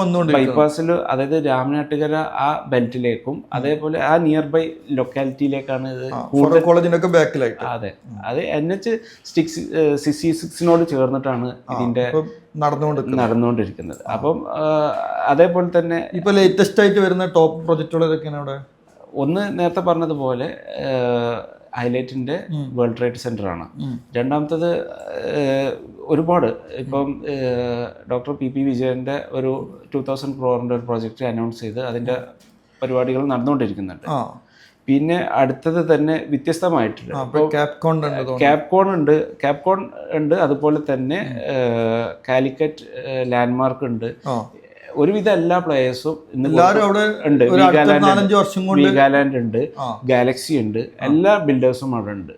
അതായത് രാമനാട്ടുകര ആ ബെൽറ്റിലേക്കും അതേപോലെ ആ നിയർ ബൈ ലൊക്കാലിറ്റിയിലേക്കാണ് ഇത് കോളേജിനൊക്കെ ബാക്കിലായിട്ട്. അതെ, അത് NH-66 ചേർന്നിട്ടാണ് ഇതിന്റെ നടന്നുകൊണ്ടിരിക്കുന്നത്. അപ്പം അതേപോലെ തന്നെ ഇപ്പൊ ലേറ്റസ്റ്റ് ആയിട്ട് വരുന്ന ടോപ്പ് പ്രൊജക്റ്റുകൾ ഏതൊക്കെയാണ് അവിടെ? ഒന്ന് നേരത്തെ പറഞ്ഞതുപോലെ ഹൈലൈറ്റിന്റെ വേൾഡ് ട്രേഡ് സെന്റർ ആണ്. രണ്ടാമത്തത് ഒരുപാട് ഇപ്പം ഡോക്ടർ PP വിജയന്റെ ഒരു 2000 crore ഒരു പ്രോജക്റ്റ് അനൗൺസ് ചെയ്ത് അതിന്റെ പരിപാടികൾ നടന്നുകൊണ്ടിരിക്കുന്നുണ്ട്. പിന്നെ അടുത്തത് തന്നെ വ്യത്യസ്തമായിട്ടുണ്ട്. ക്യാപ്കോൺ ഉണ്ട്, അതുപോലെ തന്നെ കാലിക്കറ്റ് ലാൻഡ്മാർക്ക് ഉണ്ട്. ഒരുവിധ എല്ലാ പ്ലേയേഴ്സും ഉണ്ട്. വീഗാലാൻഡ് ഉണ്ട്, ഗാലക്സി ഉണ്ട്, എല്ലാ ബിൽഡേഴ്സും അവിടെ ഉണ്ട്.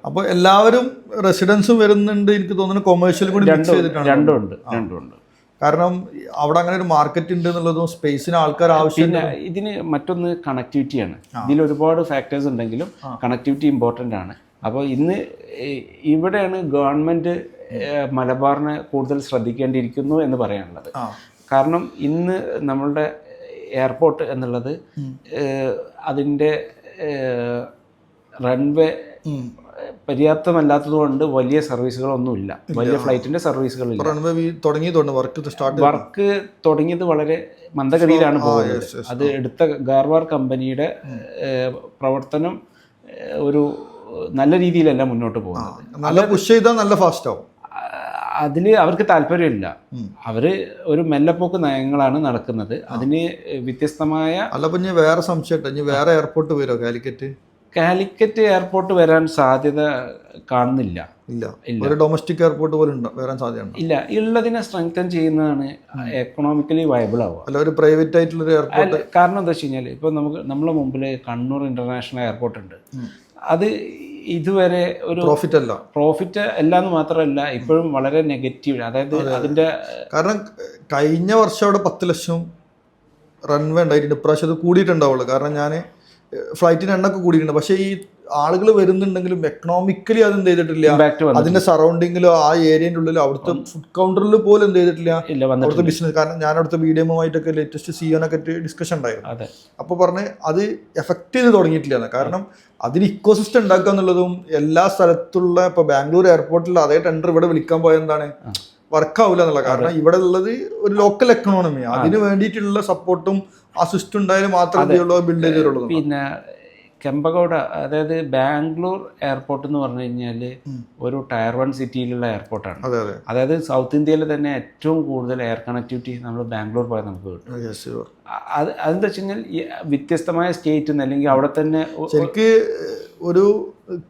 അപ്പൊ എല്ലാവരും റെസിഡൻസും വരുന്നുണ്ട്. എനിക്ക് തോന്നുന്നു കൊമേഴ്ഷ്യൽ കൂടി രണ്ടും ഉണ്ട്. കാരണം അവിടെ അങ്ങനെ ഒരു മാർക്കറ്റ് ഉണ്ട് എന്നുള്ളതും സ്പേസിന് ആൾക്കാർ ആവശ്യം. പിന്നെ ഇതിന് മറ്റൊന്ന് കണക്ടിവിറ്റിയാണ്. ഇതിൽ ഒരുപാട് ഫാക്ടേഴ്സ് ഉണ്ടെങ്കിലും കണക്ടിവിറ്റി ഇമ്പോർട്ടൻ്റ് ആണ്. അപ്പോൾ ഇന്ന് ഇവിടെയാണ് ഗവൺമെൻറ് മലബാറിനെ കൂടുതൽ ശ്രദ്ധിക്കേണ്ടിയിരിക്കുന്നു എന്ന് പറയാനുള്ളത്. കാരണം ഇന്ന് നമ്മളുടെ എയർപോർട്ട് എന്നുള്ളത് അതിൻ്റെ റൺവേ പര്യാപ്തമല്ലാത്തതുകൊണ്ട് വലിയ സർവീസുകളൊന്നുമില്ല, വലിയ ഫ്ലൈറ്റിന്റെ സർവീസുകളില്ല. വർക്ക് തുടങ്ങിയത് വളരെ മന്ദഗതിയിലാണ് പോകുന്നത്. അത് എടുത്ത ഗാർവാർ കമ്പനിയുടെ പ്രവർത്തനം ഒരു നല്ല രീതിയിലല്ല മുന്നോട്ട് പോകുന്നത്. നല്ല പുഷ് ചെയ്താൽ നല്ല ഫാസ്റ്റ് ആവും. അതിൽ അവർക്ക് താല്പര്യമില്ല. അവർ ഒരു മെല്ലപ്പോക്ക് നയങ്ങളാണ് നടക്കുന്നത്. അതിന് വ്യത്യസ്തമായ വേറെ സംശയം, വേറെ എയർപോർട്ട് വരുമോ? കാലിക്കറ്റ് എയർപോർട്ട് വരാൻ സാധ്യത കാണുന്നില്ല. ഒരു ഡൊമസ്റ്റിക് എയർപോർട്ട് പോലും വരാൻ സാധ്യത ഇല്ല. ഉള്ളതിനെ സ്ട്രെങ്തൻ ചെയ്യുന്നതാണ് എക്കണോമിക്കലി വയബിൾ ആവുക. അല്ല ഒരു പ്രൈവറ്റ് ആയിട്ടുള്ള എയർപോർട്ട്. കാരണം എന്താ വെച്ച് കഴിഞ്ഞാൽ ഇപ്പോൾ നമ്മളെ മുമ്പിൽ കണ്ണൂർ ഇന്റർനാഷണൽ എയർപോർട്ട് ഉണ്ട്. അത് ഇതുവരെ ഒരു പ്രോഫിറ്റ് അല്ല എന്ന് മാത്രമല്ല, ഇപ്പോഴും വളരെ നെഗറ്റീവ്. അതായത് അതിന്റെ കാരണം കഴിഞ്ഞ വർഷം അവിടെ 10 ലക്ഷം റൺവേ ഉണ്ടായിട്ടുണ്ട്. ഇപ്രാവശ്യം അത് കൂടിയിട്ടുണ്ടാവുള്ളൂ. കാരണം ഞാൻ ഫ്ലൈറ്റിന് എണ്ണൊക്കെ കൂടിയിട്ടുണ്ട്. പക്ഷേ ഈ ആളുകൾ വരുന്നുണ്ടെങ്കിലും എക്കണോമിക്കലി അതെന്ത് ചെയ്തിട്ടില്ല. അതിന്റെ സറൗണ്ടിങ്ങിലോ ആ ഏരിയൻ്റെ ഉള്ളിലോ അവിടുത്തെ ഫുഡ് കൗണ്ടറിൽ പോലും എന്ത് ചെയ്തിട്ടില്ല അവിടുത്തെ ബിസിനസ്. കാരണം ഞാൻ അവിടുത്തെ BDM-ആയിട്ടൊക്കെ ലേറ്റസ്റ്റ് CEO-നൊക്കെ ഡിസ്കഷൻ ഉണ്ടായിരുന്നു. അപ്പോൾ പറഞ്ഞ് അത് എഫക്ട് ചെയ്ത് തുടങ്ങിയിട്ടില്ല. കാരണം അതിന് ഇക്കോസിസ്റ്റം ഉണ്ടാക്കുക എന്നുള്ളതും എല്ലാ സ്ഥലത്തുള്ള ഇപ്പോൾ ബാംഗ്ലൂർ എയർപോർട്ടിൽ അതേ ടെൻഡർ ഇവിടെ വിളിക്കാൻ പോയ എന്താണ് വർക്കാവില്ല എന്നുള്ള. കാരണം ഇവിടെ ഉള്ളത് ഒരു ലോക്കൽ എക്കണോമി, അതിന് വേണ്ടിയിട്ടുള്ള സപ്പോർട്ടും ആ സിസ്റ്റം ഉണ്ടായാലും മാത്രമേ ബിൽഡ് ചെയ്തിട്ടുള്ളൂ. പിന്നെ കെമ്പഗൌഡ, അതായത് ബാംഗ്ലൂർ എയർപോർട്ട് എന്ന് പറഞ്ഞു കഴിഞ്ഞാൽ ഒരു ടയർ 1 സിറ്റിയിലുള്ള എയർപോർട്ടാണ്. അതായത് സൗത്ത് ഇന്ത്യയിൽ തന്നെ ഏറ്റവും കൂടുതൽ എയർ കണക്ടിവിറ്റി നമ്മൾ ബാംഗ്ലൂർ പോയാൽ നമുക്ക് കിട്ടും. അതെന്താ വെച്ച് കഴിഞ്ഞാൽ വ്യത്യസ്തമായ സ്റ്റേറ്റ് അല്ലെങ്കിൽ അവിടെ തന്നെ ശരിക്ക് ഒരു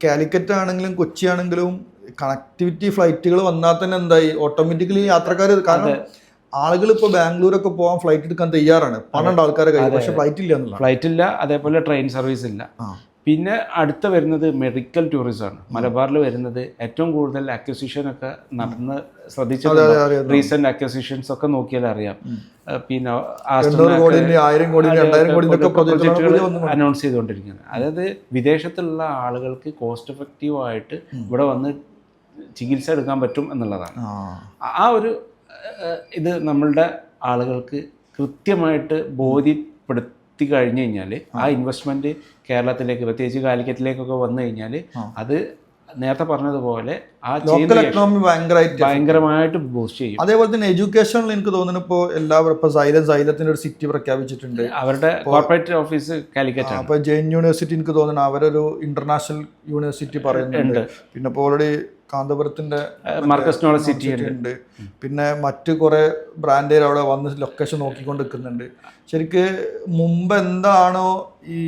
കാലിക്കറ്റ് ആണെങ്കിലും കൊച്ചി ആണെങ്കിലും കണക്ടിവിറ്റി ഫ്ലൈറ്റുകൾ വന്നാൽ തന്നെ എന്തായി ഓട്ടോമാറ്റിക്കലി യാത്രക്കാർ. കാരണം ആളുകൾ ഇപ്പോൾ ബാംഗ്ലൂരൊക്കെ പോകാൻ ഫ്ലൈറ്റ് എടുക്കാൻ തയ്യാറാണ്. 12 ആൾക്കാരെ കഴിയും, പക്ഷെ ഫ്ലൈറ്റ് ഇല്ല. അതേപോലെ ട്രെയിൻ സർവീസ് ഇല്ല. പിന്നെ അടുത്ത വരുന്നത് മെഡിക്കൽ ടൂറിസം ആണ്. മലബാറിൽ വരുന്നത് ഏറ്റവും കൂടുതൽ അക്വസിഷൻ ഒക്കെ നടന്ന് ശ്രദ്ധിച്ചത് റീസെന്റ് അക്വസിഷൻസ് ഒക്കെ നോക്കിയാൽ അറിയാം. പിന്നെ അനൗൺസ് ചെയ്തുകൊണ്ടിരിക്കുന്നത്. അതായത് വിദേശത്തുള്ള ആളുകൾക്ക് കോസ്റ്റ് എഫക്റ്റീവ് ആയിട്ട് ഇവിടെ വന്ന് ചികിത്സ എടുക്കാൻ പറ്റും എന്നുള്ളതാണ്. ആ ഒരു ഇത് നമ്മളുടെ ആളുകൾക്ക് കൃത്യമായിട്ട് ബോധ്യപ്പെടുത്തി കഴിഞ്ഞു കഴിഞ്ഞാൽ ആ ഇൻവെസ്റ്റ്മെന്റ് കേരളത്തിലേക്ക് പ്രത്യേകിച്ച് കാലിക്കറ്റിലേക്കൊക്കെ വന്നു കഴിഞ്ഞാൽ അത് നേരത്തെ പറഞ്ഞതുപോലെ ആ ലോക്കൽ എക്കണോമി ഭയങ്കരമായിട്ട് ബൂസ്റ്റ് ചെയ്യും. അതേപോലെ തന്നെ എഡ്യൂക്കേഷനിൽ എനിക്ക് തോന്നുന്നു ഇപ്പോൾ എല്ലാവരും ഇപ്പോൾ സൈലത്തിന്റെ ഒരു സിറ്റി പ്രഖ്യാപിച്ചിട്ടുണ്ട്. അവരുടെ കോർപ്പറേറ്റ് ഓഫീസ് കാലിക്കറ്റ് ആണ്. അപ്പോൾ ജെയിൻ യൂണിവേഴ്സിറ്റി എനിക്ക് തോന്നുന്നു അവരൊരു ഇന്റർനാഷണൽ യൂണിവേഴ്സിറ്റി പറയുന്നുണ്ട്. പിന്നെ ഇപ്പോൾ ഓൾറെഡി കാന്തപുരത്തിന്റെ മാർക്കസ് നോളജ് സിറ്റി ഉണ്ട്. പിന്നെ മറ്റ് കുറെ ബ്രാൻഡുകൾ അവിടെ വന്ന് ലൊക്കേഷൻ നോക്കിക്കൊണ്ട് നിൽക്കുന്നുണ്ട്. ശരിക്ക് മുമ്പ് എന്താണോ ഈ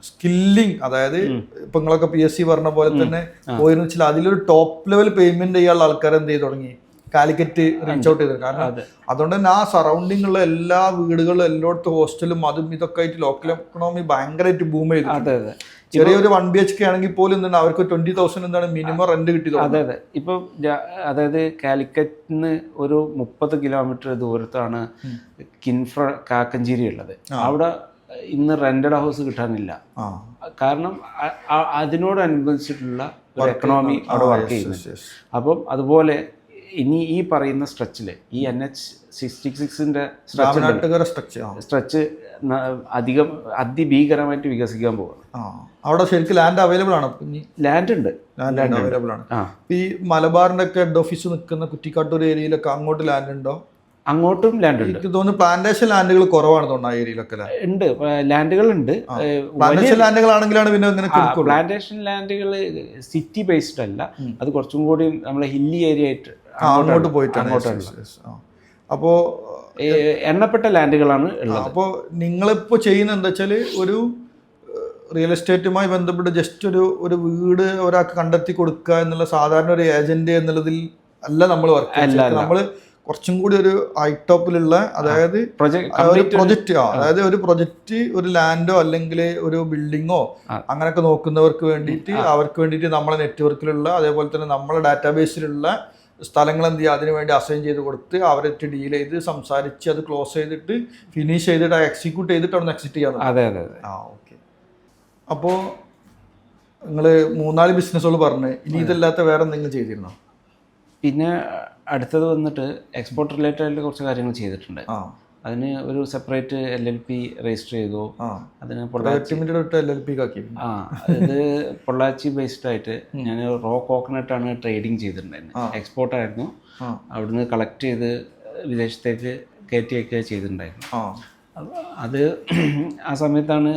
സ്കില്ലിങ്, അതായത് ഇപ്പൊ നിങ്ങളൊക്കെ PSC പറഞ്ഞ പോലെ തന്നെ പോയെന്ന് വെച്ചാൽ അതിലൊരു ടോപ്പ് ലെവൽ പേയ്മെന്റ് ചെയ്യാനുള്ള ആൾക്കാർ എന്ത് ചെയ്ത് തുടങ്ങി കാലിക്കറ്റ് റീച്ച് ഔട്ട് ചെയ്തത്. കാരണം അതുകൊണ്ട് തന്നെ ആ സറൗണ്ടിങ് ഉള്ള എല്ലാ വീടുകളും എല്ലായിടത്തും ഹോസ്റ്റലും അതും ഇതൊക്കെ ആയിട്ട് ലോക്കൽ എക്കണോമി ഭയങ്കരമായിട്ട് ബൂം ചെയ്തു. ചെറിയൊരു 1 BHK ആണെങ്കിൽ പോലും എന്താണ് അവർക്ക് 20,000 എന്താണ് മിനിമം റെന്റ് കിട്ടിയത്. അതെ. ഇപ്പൊ അതായത് കാലിക്കറ്റിന് ഒരു 30 കിലോമീറ്റർ ദൂരത്താണ് കിൻഫ്ര കാക്കഞ്ചേരി ഉള്ളത്. അവിടെ ഇന്ന് റെന്റഡ് ഹൗസ് കിട്ടാനില്ല. ആ കാരണം അതിനോടനുബന്ധിച്ചിട്ടുള്ള ഒരു എക്കണോമി അവിടെ വർക്ക് ചെയ്യുന്നുണ്ട്. അപ്പം അതുപോലെ ഇനി ഈ പറയുന്ന സ്ട്രെച്ചിൽ ഈ NH66-ന്റെ സ്ട്രെച്ച് അധികം അതിഭീകരമായിട്ട് വികസിക്കാൻ പോകുന്നു. അവിടെ ശരിക്കും ലാൻഡ് അവൈലബിൾ ആണ്? ലാൻഡ് ഉണ്ട്, അവൈലബിൾ ആണ്. ഈ മലബാറിന്റെ ഒക്കെ ഹെഡ് ഓഫീസ് നിൽക്കുന്ന കുറ്റിക്കാട്ടൂർ ഏരിയയിലൊക്കെ അങ്ങോട്ട് ലാൻഡ് ഉണ്ടോ? അങ്ങോട്ടും ലാൻഡ് ഉണ്ട്. എനിക്ക് തോന്നുന്നു പ്ലാന്റേഷൻ ലാൻഡുകൾ കുറവാണ് തോന്നുന്നു ആ ഏരിയയിലൊക്കെ. ഉണ്ട്, ലാൻഡുകൾ ഉണ്ട്. പ്ലാന്റേഷൻ ലാൻഡുകളാണെങ്കിലാണ് പിന്നെ ഇങ്ങനെ പ്ലാന്റേഷൻ ലാൻഡുകൾ സിറ്റി ബേസ്ഡ് അല്ല, അത് കുറച്ചും കൂടി നമ്മളെ ഹില്ലി ഏരിയ ആയിട്ട് അങ്ങോട്ട് പോയിട്ടാണ്. അപ്പോൾ എണ്ണപ്പെട്ട ലാൻഡുകളാണ് ഉള്ളത്. അപ്പോൾ നിങ്ങളിപ്പോൾ ചെയ്യുന്നത് എന്താ വെച്ചാൽ ഒരു റിയൽ എസ്റ്റേറ്റുമായി ബന്ധപ്പെട്ട് ജസ്റ്റ് ഒരു വീട് ഒരാൾക്ക് കണ്ടെത്തി കൊടുക്കുക എന്നുള്ള സാധാരണ ഒരു ഏജന്റ് എന്നുള്ളതിൽ അല്ല നമ്മൾ വർക്ക് ചെയ്യുന്നത്. നമ്മൾ കുറച്ചും കൂടി ഒരു ഹൈ ടോപ്പിലുള്ള, അതായത് ഒരു പ്രൊജക്റ്റ്, അതായത് ഒരു പ്രൊജക്റ്റ്, ഒരു ലാൻഡോ അല്ലെങ്കിൽ ഒരു ബിൽഡിങ്ങോ അങ്ങനെയൊക്കെ നോക്കുന്നവർക്ക് വേണ്ടിയിട്ട്, അവർക്ക് വേണ്ടിയിട്ട് നമ്മളെ നെറ്റ്വർക്കിലുള്ള, അതേപോലെ തന്നെ നമ്മളെ ഡാറ്റാബേസിലുള്ള സ്ഥലങ്ങൾ എന്ത് ചെയ്യുക, അതിന് വേണ്ടി അസൈൻ ചെയ്ത് കൊടുത്ത് അവരായിട്ട് ഡീൽ ചെയ്ത് സംസാരിച്ച് അത് ക്ലോസ് ചെയ്തിട്ട് ഫിനിഷ് ചെയ്തിട്ട് എക്സിക്യൂട്ട് ചെയ്തിട്ട് അവിടെ നിന്ന് എക്സിറ്റ് ചെയ്യാൻ. അതെ അതെ അതെ. ഓക്കെ. അപ്പോൾ നിങ്ങൾ 3-4 ബിസിനസ്സുകൾ പറഞ്ഞ് ഇനി ഇതല്ലാത്ത വേറെ എന്തെങ്കിലും ചെയ്തിരുന്നോ? പിന്നെ അടുത്തത് വന്നിട്ട് എക്സ്പോർട്ട് റിലേറ്റഡ് ആയിട്ട് കുറച്ച് കാര്യങ്ങൾ ചെയ്തിട്ടുണ്ട്. അതിന് ഒരു സെപ്പറേറ്റ് LLP രജിസ്റ്റർ ചെയ്തു. അതിന് ഇത് പൊള്ളാച്ചി ബേസ്ഡ് ആയിട്ട് ഞാൻ റോ കോക്കനട്ടാണ് ട്രേഡിങ് ചെയ്തിട്ടുണ്ടായിരുന്നത്. എക്സ്പോർട്ട് ആയിരുന്നു. അവിടുന്ന് കളക്ട് ചെയ്ത് വിദേശത്തേക്ക് കയറ്റിയൊക്കെ ചെയ്തിട്ടുണ്ടായിരുന്നു. അത് ആ സമയത്താണ്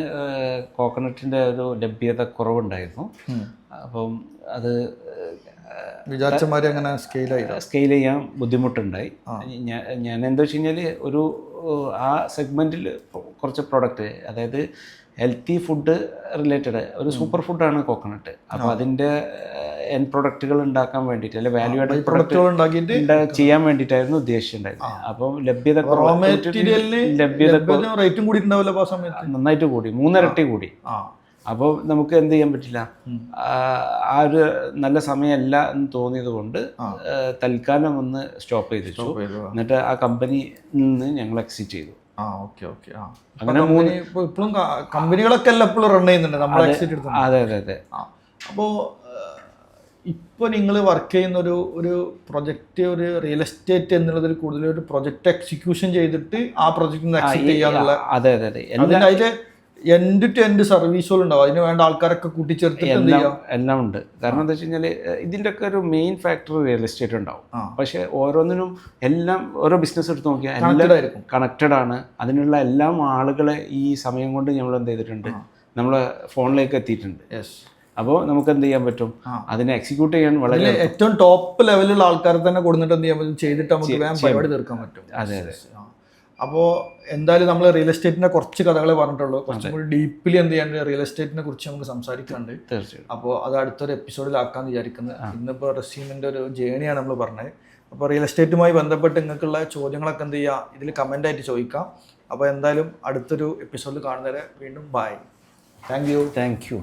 കോക്കനട്ടിൻ്റെ ഒരു ലഭ്യത കുറവുണ്ടായിരുന്നു. അപ്പം അത് സ്കെയിൽ ചെയ്യാൻ ബുദ്ധിമുട്ടുണ്ടായി. ഞാൻ എന്താ വെച്ച് കഴിഞ്ഞാൽ ഒരു ആ സെഗ്മെൻറ്റിൽ കുറച്ച് പ്രോഡക്റ്റ്, അതായത് ഹെൽത്തി ഫുഡ് റിലേറ്റഡ് ഒരു സൂപ്പർ ഫുഡാണ് കോക്കനട്ട്. അപ്പോൾ അതിൻ്റെ എൻ പ്രൊഡക്റ്റുകൾ ഉണ്ടാക്കാൻ വേണ്ടിയിട്ട്, അല്ലെങ്കിൽ വാല്യൂ ആഡഡ് പ്രൊഡക്റ്റ് ചെയ്യാൻ വേണ്ടിയിട്ടായിരുന്നു ഉദ്ദേശിച്ചിട്ടുണ്ടായിരുന്നത്. അപ്പം ലഭ്യത നന്നായിട്ട് കൂടി, 3 ഇരട്ടി കൂടി. അപ്പോൾ നമുക്ക് എന്ത് ചെയ്യാൻ പറ്റില്ല, ആ ഒരു നല്ല സമയമല്ല എന്ന് തോന്നിയത് കൊണ്ട് തൽക്കാലം ഒന്ന് സ്റ്റോപ്പ് ചെയ്തിട്ടു. എന്നിട്ട് ആ കമ്പനിയിൽ നിന്ന് ഞങ്ങൾ എക്സിറ്റ് ചെയ്തു. അങ്ങനെ ഇപ്പോഴും കമ്പനികളൊക്കെ എല്ലാം എപ്പോഴും റൺ ചെയ്യുന്നുണ്ട് നമ്മൾ എക്സിറ്റ് എടുത്തു. അതെ അതെ അതെ. അപ്പോൾ ഇപ്പോൾ നിങ്ങൾ വർക്ക് ചെയ്യുന്ന ഒരു പ്രൊജക്റ്റ്, ഒരു റിയൽ എസ്റ്റേറ്റ് എന്നുള്ളതിൽ കൂടുതൽ ഒരു പ്രൊജക്റ്റ് എക്സിക്യൂഷൻ ചെയ്തിട്ട് ആ പ്രൊജക്റ്റിൽ എക്സിറ്റ് ചെയ്യാനുള്ള. അതെ അതെ അതെ. അതിൽ എൻഡ് ടു എൻഡ് സർവീസുകൾ ഉണ്ടാവും, അതിന് വേണ്ട ആൾക്കാരൊക്കെ കൂട്ടിച്ചേർത്തിട്ട് എല്ലാം ഉണ്ട്. കാരണം എന്താ വെച്ച് കഴിഞ്ഞാൽ ഇതിൻ്റെ ഒക്കെ ഒരു മെയിൻ ഫാക്ടർ റിയൽ എസ്റ്റേറ്റ് ഉണ്ടാവും. പക്ഷെ ഓരോന്നിനും എല്ലാം ഓരോ ബിസിനസ് എടുത്ത് നോക്കിയാൽ എല്ലാം കണക്റ്റഡ് ആണ്. അതിനുള്ള എല്ലാ ആളുകളെ ഈ സമയം കൊണ്ട് നമ്മൾ എന്ത് ചെയ്തിട്ടുണ്ട്, നമ്മളെ ഫോണിലേക്ക് എത്തിയിട്ടുണ്ട്. അപ്പോൾ നമുക്ക് എന്ത് ചെയ്യാൻ പറ്റും, അതിനെ എക്സിക്യൂട്ട് ചെയ്യാൻ വളരെ ഏറ്റവും ടോപ്പ് ലെവലിലുള്ള ആൾക്കാരെ തന്നെ കൊടുത്തിട്ട് എന്ത് ചെയ്യാൻ പറ്റും, ചെയ്തിട്ട് നമുക്ക് പരിപാടി തീർക്കാൻ പറ്റും. അതെ അതെ. അപ്പോൾ എന്തായാലും നമ്മൾ റിയൽ എസ്റ്റേറ്റിനെ കുറച്ച് കഥകളെ പറഞ്ഞിട്ടുള്ളൂ. കുറച്ചും കൂടി ഡീപ്ലി എന്ത് ചെയ്യാൻ റിയൽ എസ്റ്റേറ്റിനെ കുറിച്ച് നമുക്ക് സംസാരിക്കുന്നുണ്ട്. തീർച്ചയായും. അപ്പോൾ അത് അടുത്തൊരു എപ്പിസോഡിലാക്കാമെന്ന് വിചാരിക്കുന്നത്. ഇന്നിപ്പോൾ റസീമിൻ്റെ ഒരു ജേണിയാണ് നമ്മൾ പറഞ്ഞത്. അപ്പോൾ റിയൽ എസ്റ്റേറ്റുമായി ബന്ധപ്പെട്ട് നിങ്ങൾക്കുള്ള ചോദ്യങ്ങളൊക്കെ എന്ത് ചെയ്യുക, ഇതിൽ കമൻ്റായിട്ട് ചോദിക്കാം. അപ്പോൾ എന്തായാലും അടുത്തൊരു എപ്പിസോഡിൽ കാണുന്നവരെ വീണ്ടും ബൈ. Thank you.